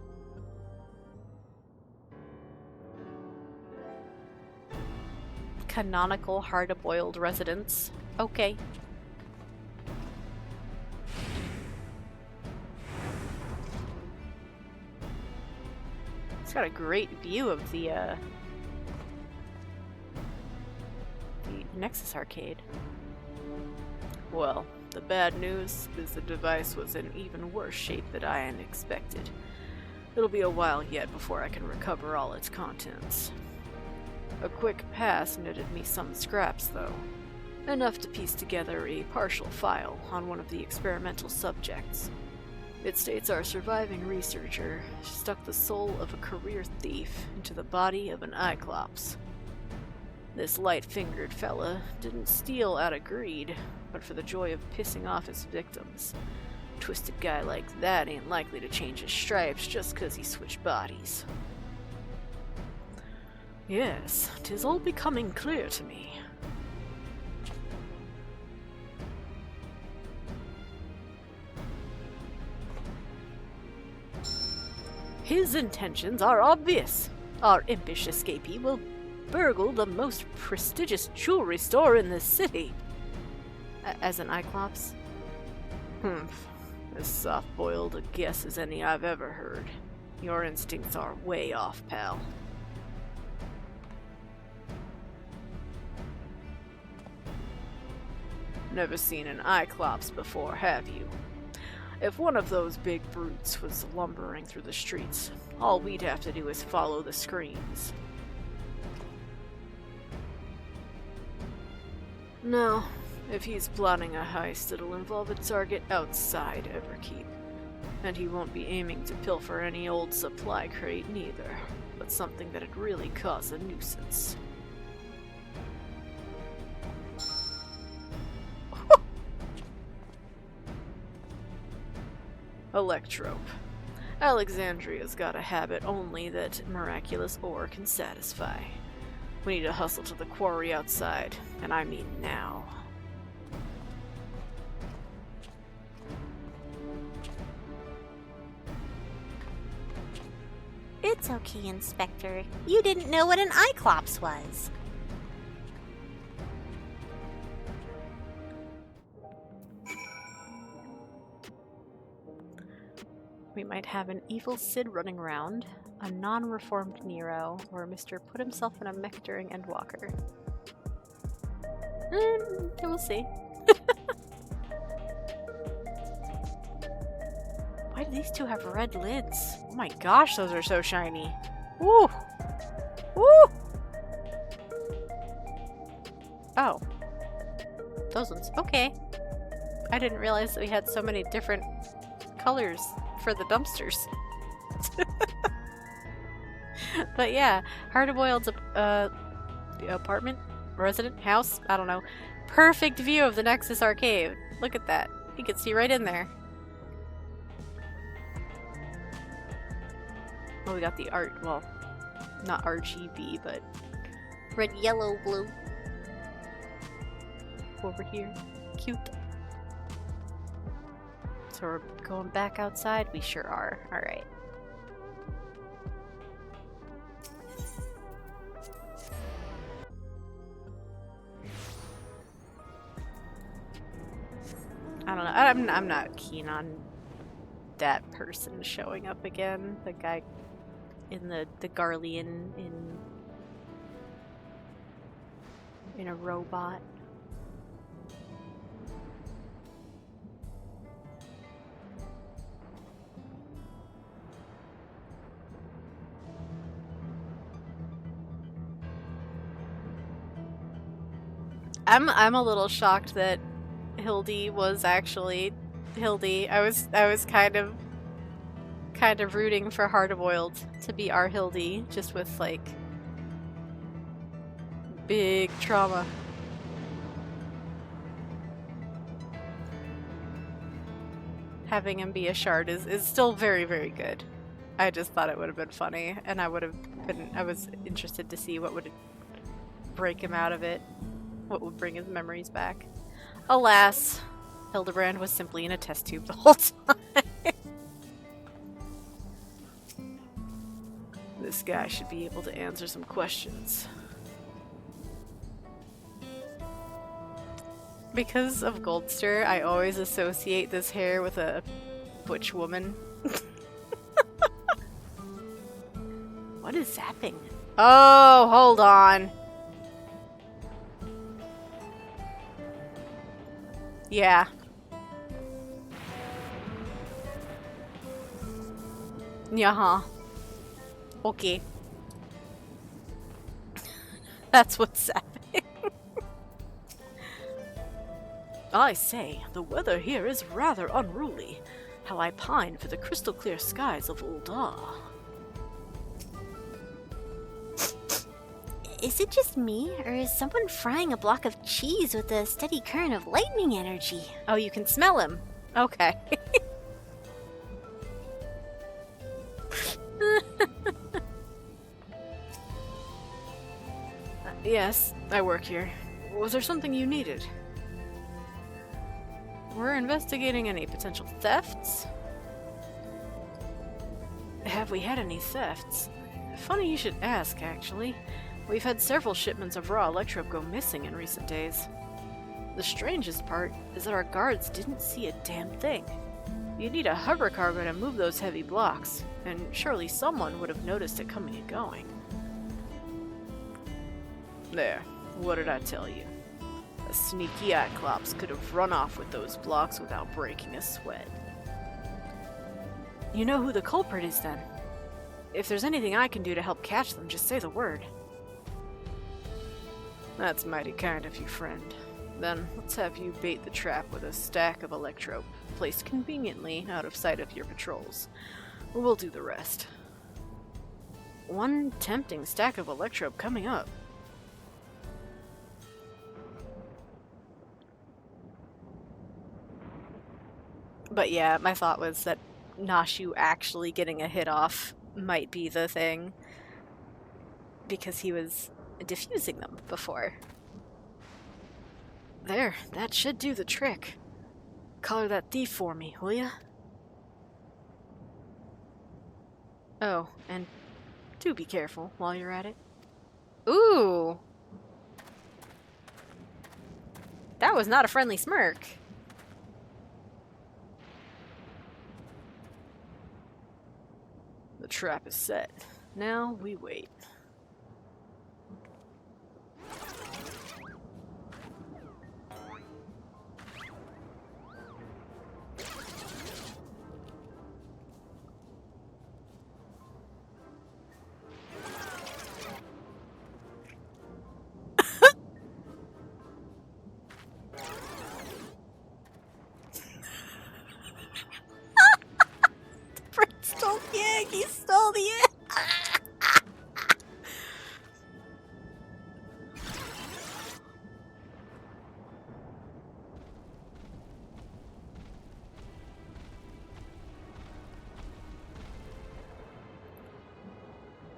Canonical hard-boiled residence. Okay. It's got a great view of the Nexus arcade. Well, the bad news is the device was in even worse shape than I had expected. It'll be a while yet before I can recover all its contents. A quick pass netted me some scraps, though. Enough to piece together a partial file on one of the experimental subjects. It states our surviving researcher stuck the soul of a career thief into the body of an Cyclops. This light-fingered fella didn't steal out of greed, but for the joy of pissing off his victims. Twisted guy like that ain't likely to change his stripes just 'cause he switched bodies. Yes, 'tis all becoming clear to me. His intentions are obvious. Our impish escapee will burgle the most prestigious jewelry store in the city. As an Cyclops? As soft-boiled a guess as any I've ever heard. Your instincts are way off, pal. Never seen an Cyclops before, have you? If one of those big brutes was lumbering through the streets, all we'd have to do is follow the screams. No, if he's plotting a heist, it'll involve a target outside Everkeep. And he won't be aiming to pilfer any old supply crate neither, but something that'd really cause a nuisance. Electrope. Alexandria's got a habit only that miraculous ore can satisfy. We need to hustle to the quarry outside, and I mean now. It's okay, Inspector. You didn't know what an Cyclops was. We might have an evil Sid running around, a non-reformed Nero, or Mr. Put himself in a mech during Endwalker. We'll see. Why do these two have red lids? Oh my gosh, those are so shiny. Woo! Woo! Oh. Those ones. Okay. I didn't realize that we had so many different colors for the dumpsters. But yeah, hard-boiled apartment, resident, house, I don't know. Perfect view of the Nexus arcade. Look at that. You can see right in there. Oh, we got the art, well, not RGB, but Red, yellow, blue. over here. Cute. So we're going back outside? We sure are. Alright. I don't know. I'm not keen on that person showing up again. The guy in the Garlean in a robot. I'm a little shocked that Hildy was actually Hildy. I was kind of rooting for Hard-Boiled to be our Hildy, just with like big trauma. Having him be a shard is still very, very good. I just thought it would have been funny, and I was interested to see what would break him out of it, what would bring his memories back. Alas, Hildibrand was simply in a test tube the whole time. This guy should be able to answer some questions. Because of Goldster, I always associate this hair with a butch woman. What is zapping? Oh, hold on. Yeah. Yeah. Okay. That's what's happening. I say, the weather here is rather unruly. How I pine for the crystal clear skies of Ul'dah. Is it just me, or is someone frying a block of cheese with a steady current of lightning energy? Oh, you can smell him. Okay. Yes, I work here. Was there something you needed? We're investigating any potential thefts. Have we had any thefts? Funny you should ask, actually. We've had several shipments of raw electrope go missing in recent days. The strangest part is that our guards didn't see a damn thing. You'd need a hover cargo to move those heavy blocks, and surely someone would have noticed it coming and going. There, what did I tell you? A sneaky Cyclops could have run off with those blocks without breaking a sweat. You know who the culprit is, then? If there's anything I can do to help catch them, just say the word. That's mighty kind of you, friend. Then, let's have you bait the trap with a stack of electrope, placed conveniently out of sight of your patrols. We'll do the rest. One tempting stack of electrope coming up. But yeah, my thought was that Nashu actually getting a hit off might be the thing, because he was diffusing them before. There, that should do the trick. Color that thief for me, will ya? Oh, and do be careful while you're at it. Ooh! That was not a friendly smirk. The trap is set. Now we wait. He stole the egg!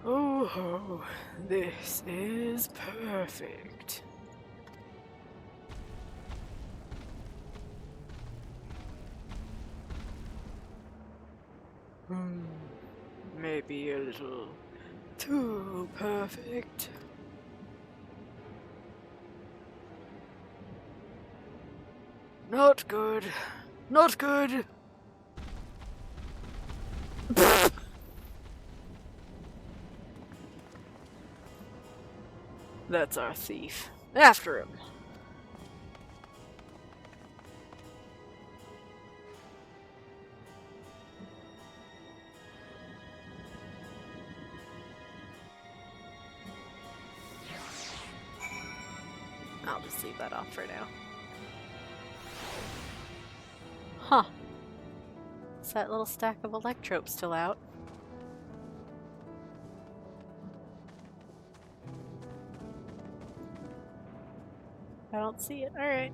Oh, this is perfect. Maybe a little too perfect. Not good. Not good. That's our thief. After him. I'll just leave that off for now. Huh. Is that little stack of electropes still out? I don't see it. Alright.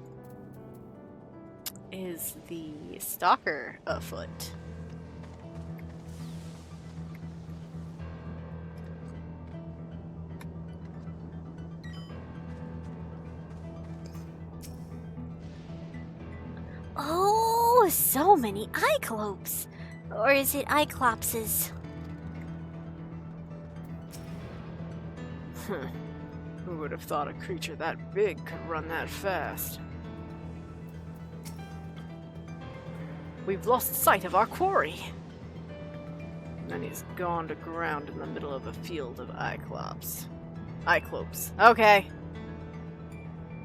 Is the stalker afoot? Oh, so many Cyclopes! Or is it Cyclopses? Who would have thought a creature that big could run that fast? We've lost sight of our quarry! And he's gone to ground in the middle of a field of Cyclops. Okay.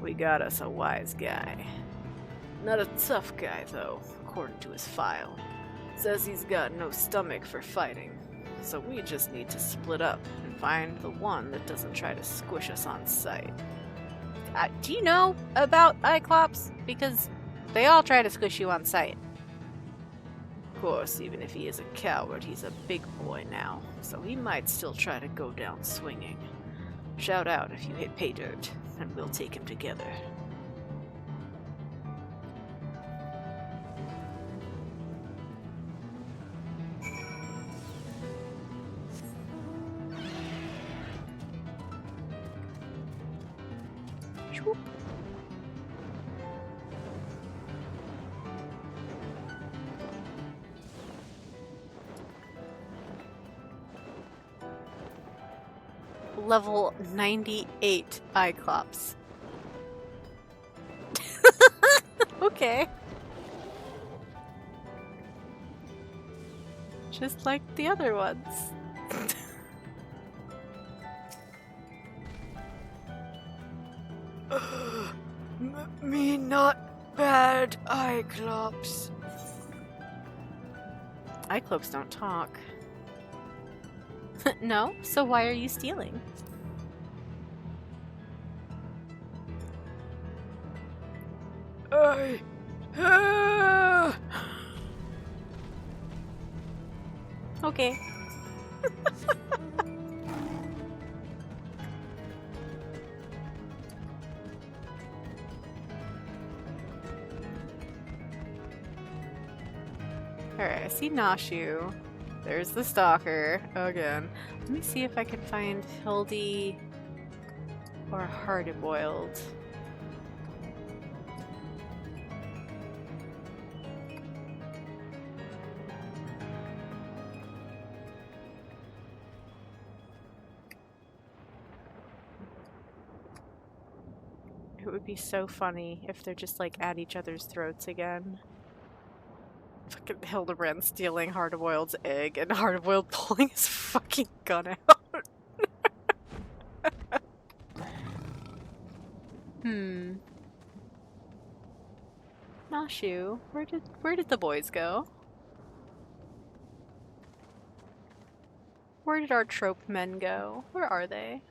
We got us a wise guy. Not a tough guy, though, according to his file. Says he's got no stomach for fighting. So we just need to split up and find the one that doesn't try to squish us on sight. Do you know about Cyclops? Because they all try to squish you on sight. Of course, even if he is a coward, he's a big boy now, so he might still try to go down swinging. Shout out if you hit pay dirt, and we'll take him together. Level 98 Cyclops. Okay. Just like the other ones. Me not bad, Cyclops. Cyclops don't talk. No? So why are you stealing? Okay. Alright, I see Nashu. There's the stalker again. Let me see if I can find Hildy or Hard-Boiled. It would be so funny if they're just like at each other's throats again. Fucking Hildibrand stealing Hard-Boiled's egg and Hard-Boiled pulling his fucking gun out. Nashu, where did the boys go? Where did our trope men go? Where are they?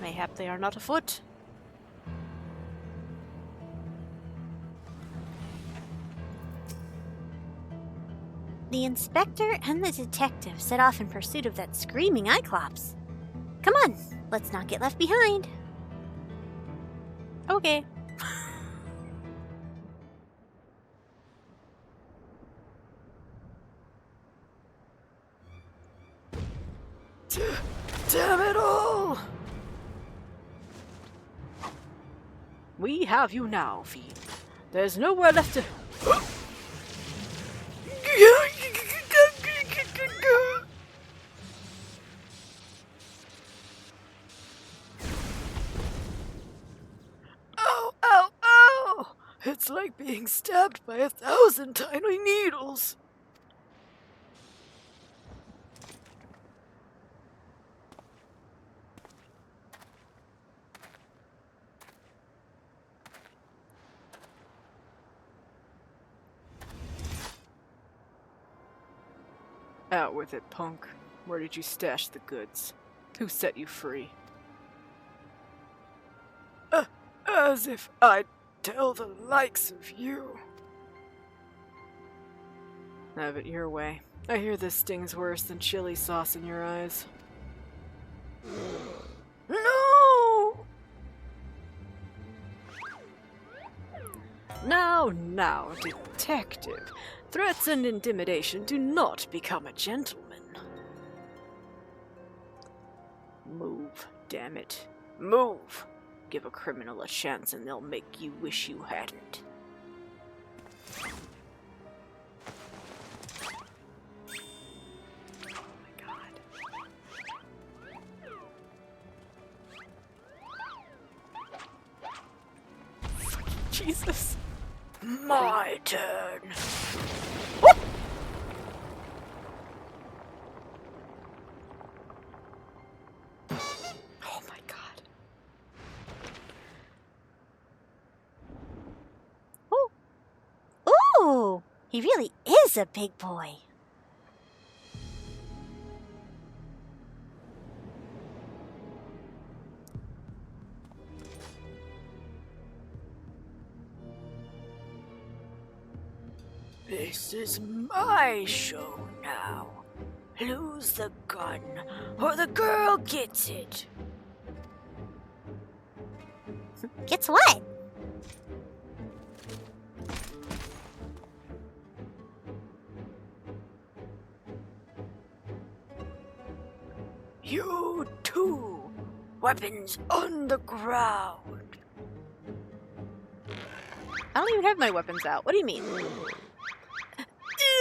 Mayhap they are not afoot. The inspector and the detective set off in pursuit of that screaming Cyclops. Come on, let's not get left behind. Okay. Damn it all! We have you now, Fiend. There's nowhere left to... Ow, ow, ow! It's like being stabbed by 1,000 tiny needles. Out with it, punk. Where did you stash the goods? Who set you free? As if I'd tell the likes of you. Have it your way. I hear this stings worse than chili sauce in your eyes. No! Now, detective. Threats and intimidation do not become a gentleman. Move, damn it. Move! Give a criminal a chance and they'll make you wish you hadn't. Oh my god. Fucking Jesus. My turn. Oh my god. Ooh, he really is a big boy. This is my show now. Lose the gun, or the girl gets it. Gets what? You too. Weapons on the ground. I don't even have my weapons out. What do you mean?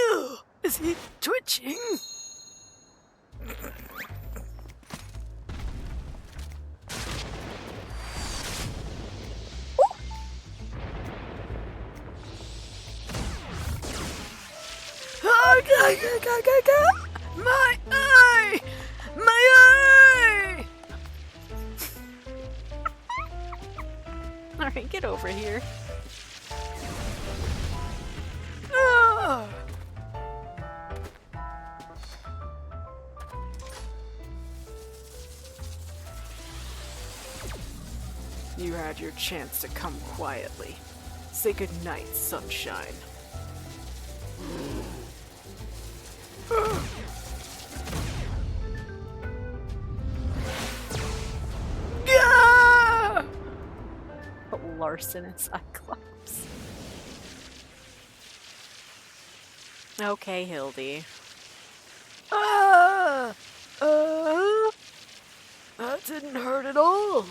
Ew! Is he twitching? My eye! My eye! Alright, get over here. Ah! You had your chance to come quietly. Say goodnight, sunshine. Gah! Larson and Cyclops. Okay, Hildy. That didn't hurt at all.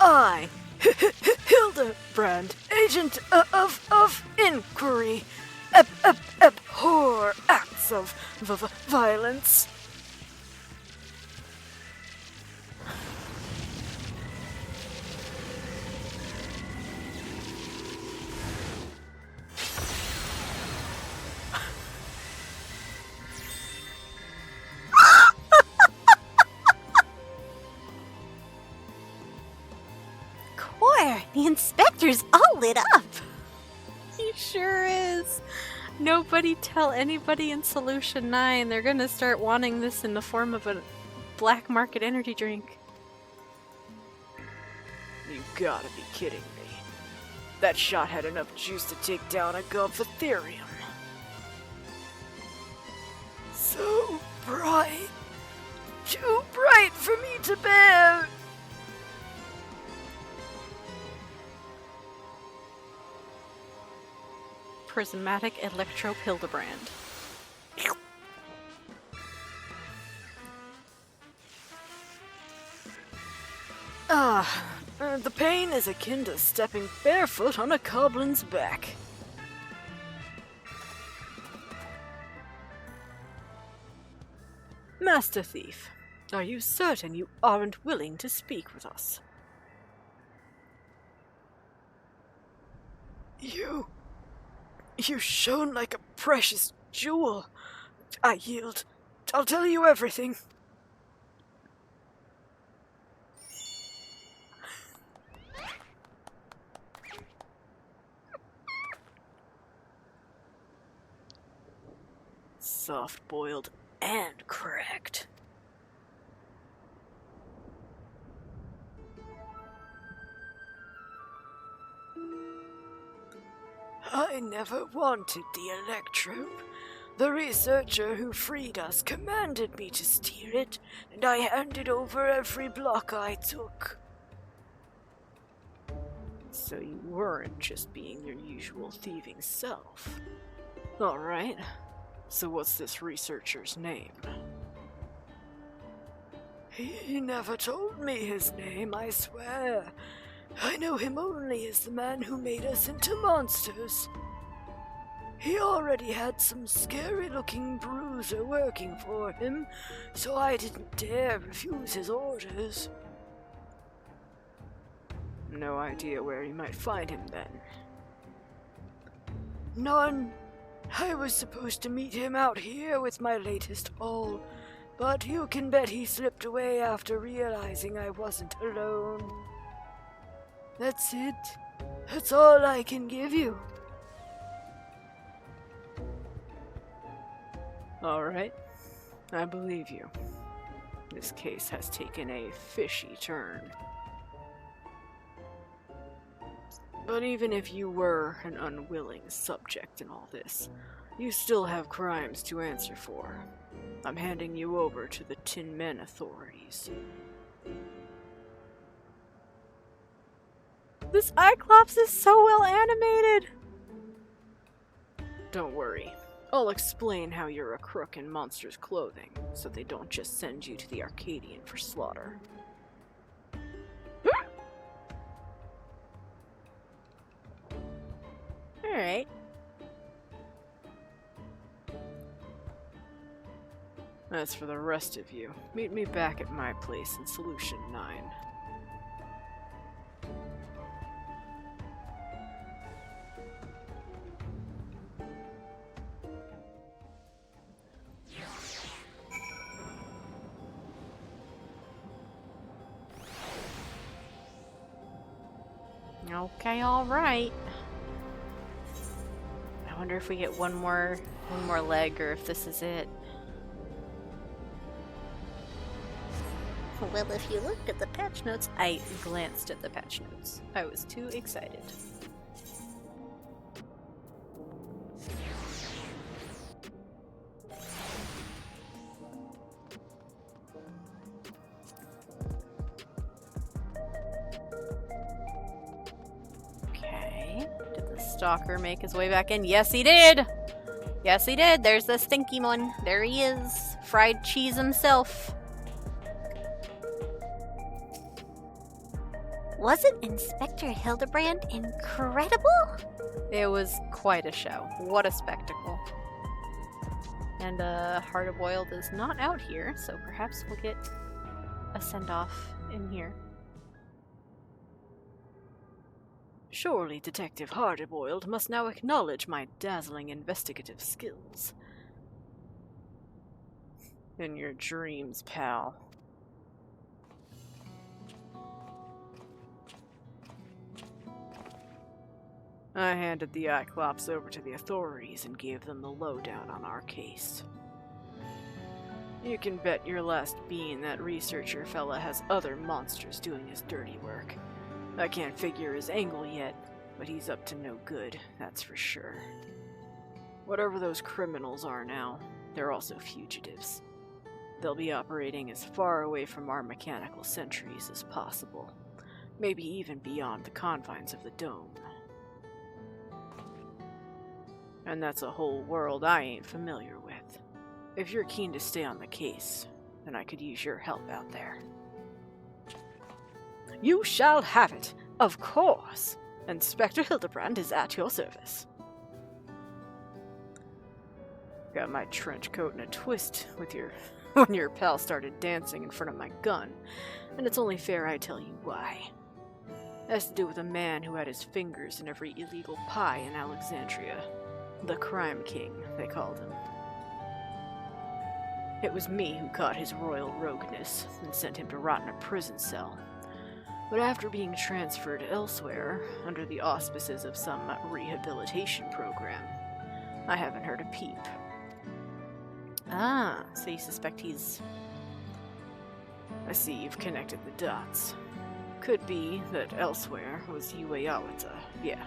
I, Hildibrand, agent of inquiry, abhor acts of violence. The inspector's all lit up. He sure is. Nobody tell anybody in Solution 9. They're gonna start wanting this in the form of a black market energy drink. You gotta be kidding me. That shot had enough juice to take down a gulf of Ethereum. So bright. Too bright for me to bear. Prismatic Electro Hildibrand. The pain is akin to stepping barefoot on a goblin's back. Master Thief, are you certain you aren't willing to speak with us? You shone like a precious jewel. I yield. I'll tell you everything. soft-boiled and correct. I never wanted the electrope. The researcher who freed us commanded me to steal it, and I handed over every block I took. So you weren't just being your usual thieving self. Alright, so what's this researcher's name? He never told me his name, I swear. I know him only as the man who made us into monsters. He already had some scary-looking bruiser working for him, so I didn't dare refuse his orders. No idea where you might find him then? None. I was supposed to meet him out here with my latest haul, but you can bet he slipped away after realizing I wasn't alone. That's it. That's all I can give you. Alright, I believe you. This case has taken a fishy turn. But even if you were an unwilling subject in all this, you still have crimes to answer for. I'm handing you over to the Tin Men authorities. This Cyclops is so well animated! Don't worry. I'll explain how you're a crook in monsters' clothing, so they don't just send you to the Arcadian for slaughter. Alright. As for the rest of you, meet me back at my place in Solution 9. Okay, alright. I wonder if we get one more leg, or if this is it. Well, if you looked at the patch notes, I glanced at the patch notes. I was too excited. Okay. Did the stalker make his way back in? Yes, he did! Yes, he did! There's the stinky one. There he is. Fried cheese himself. wasn't Inspector Hildibrand incredible? It was quite a show. What a spectacle. And Heart Boiled is not out here, so perhaps we'll get a send-off in here. Surely Detective Hardboiled must now acknowledge my dazzling investigative skills. In your dreams, pal. I handed the Cyclops over to the authorities and gave them the lowdown on our case. You can bet your last bean that researcher fella has other monsters doing his dirty work. I can't figure his angle yet, but he's up to no good, that's for sure. Whatever those criminals are now, they're also fugitives. They'll be operating as far away from our mechanical sentries as possible, maybe even beyond the confines of the dome. And that's a whole world I ain't familiar with. If you're keen to stay on the case, then I could use your help out there. You shall have it, of course. Inspector Hildibrand is at your service. Got my trench coat in a twist with when your pal started dancing in front of my gun, and it's only fair I tell you why. It has to do with a man who had his fingers in every illegal pie in Alexandria. The Crime King, they called him. It was me who caught his royal rogueness and sent him to rot in a prison cell. But after being transferred elsewhere, under the auspices of some rehabilitation program, I haven't heard a peep. Ah, so you suspect he's... I see you've connected the dots. Could be that elsewhere was Yue Yawata. Yeah.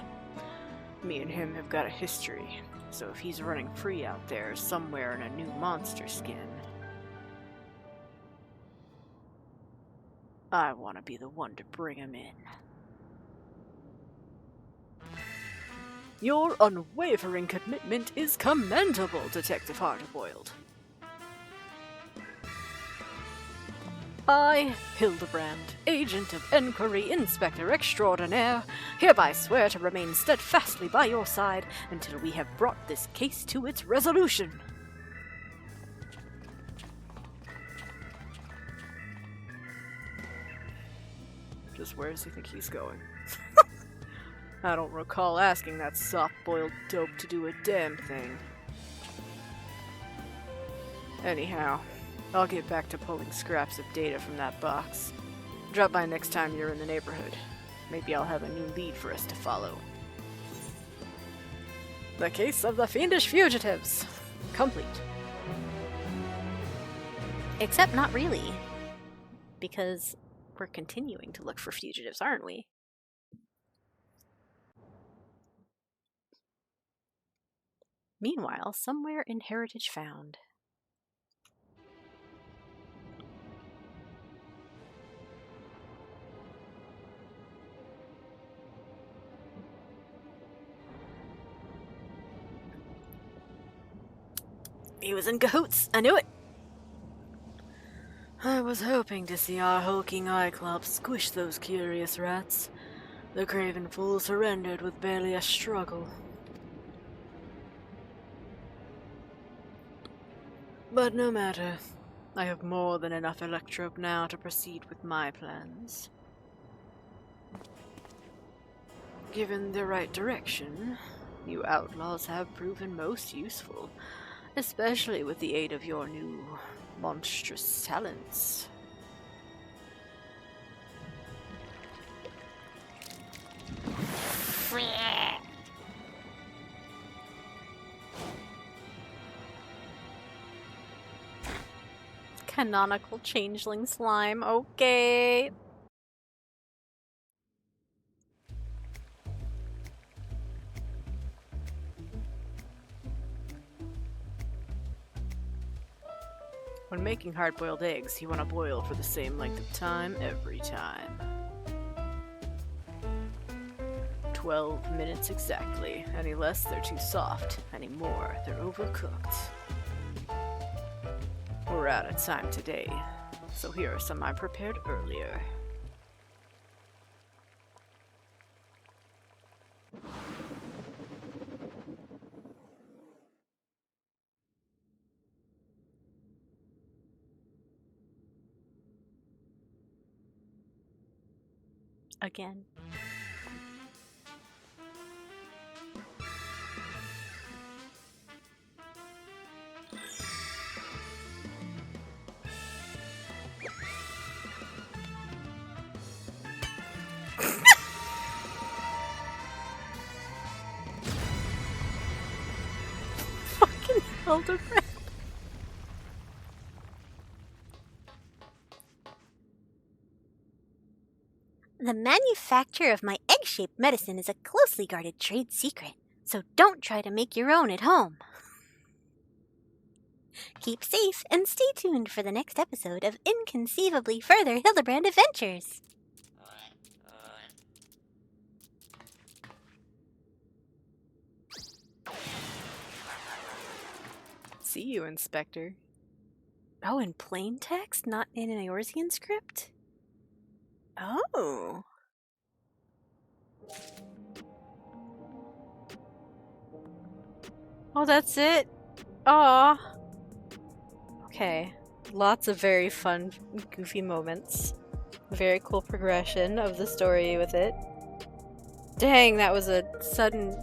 Me and him have got a history, so if he's running free out there somewhere in a new monster skin, I want to be the one to bring him in. Your unwavering commitment is commendable, Detective Hardboiled. I, Hildibrand, Agent of Enquiry Inspector Extraordinaire, hereby swear to remain steadfastly by your side until we have brought this case to its resolution. Just where does he think he's going? I don't recall asking that soft-boiled dope to do a damn thing. Anyhow, I'll get back to pulling scraps of data from that box. Drop by next time you're in the neighborhood. Maybe I'll have a new lead for us to follow. The case of the fiendish fugitives. Complete. Except not really. Because we're continuing to look for fugitives, aren't we? Meanwhile, somewhere in Heritage Found. He was in cahoots. I knew it. I was hoping to see our hulking eye club squish those curious rats. The craven fool surrendered with barely a struggle. But no matter. I have more than enough electrope now to proceed with my plans. Given the right direction, you outlaws have proven most useful, especially with the aid of your new monstrous talents. Canonical changeling slime, okay. When making hard-boiled eggs, you want to boil for the same length of time every time. 12 minutes exactly. Any less, they're too soft. Any more, they're overcooked. We're out of time today, so here are some I prepared earlier. Again. Fucking Hildibrand. The manufacture of my egg-shaped medicine is a closely guarded trade secret, so don't try to make your own at home. Keep safe and stay tuned for the next episode of Inconceivably Further Hildibrand Adventures. See you, Inspector. Oh, in plain text, not in an Eorzean script? Oh. Oh, that's it? Aw. Okay. Lots of very fun, goofy moments. Very cool progression of the story with it. Dang, that was a sudden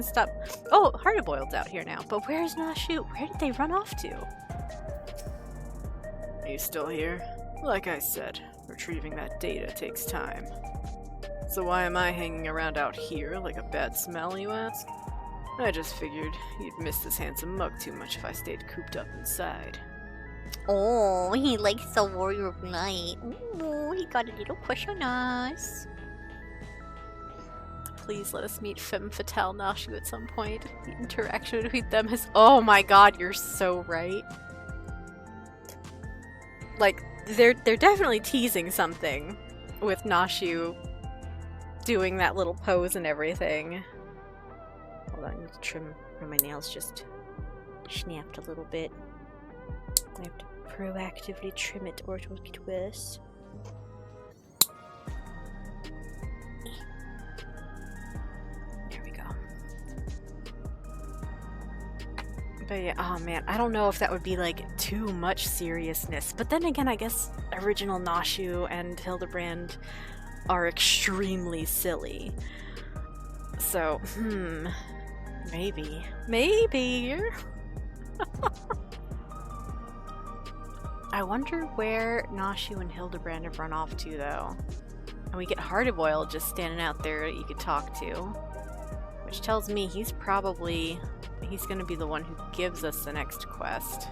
stop. Oh, Hardboiled's out here now. But where's Nashu? Where did they run off to? Are you still here? Like I said, retrieving that data takes time. So why am I hanging around out here like a bad smell, you ask? I just figured you'd miss this handsome mug too much if I stayed cooped up inside. Oh, he likes the warrior of light. Ooh, he got a little crush on us. Please let us meet Femme Fatale Nashu at some point. The interaction between them is— oh my god, you're so right. Like, they're definitely teasing something with Nashu doing that little pose and everything. Hold on, I need to trim where my nails just snapped a little bit. I have to proactively trim it or it will get worse. There we go. But yeah, oh man, I don't know if that would be like too much seriousness. But then again, I guess original Nashu and Hildibrand are extremely silly. So, maybe. Maybe. I wonder where Nashu and Hildibrand have run off to, though. And we get Hardyboil just standing out there that you could talk to. Which tells me he's gonna be the one who gives us the next quest.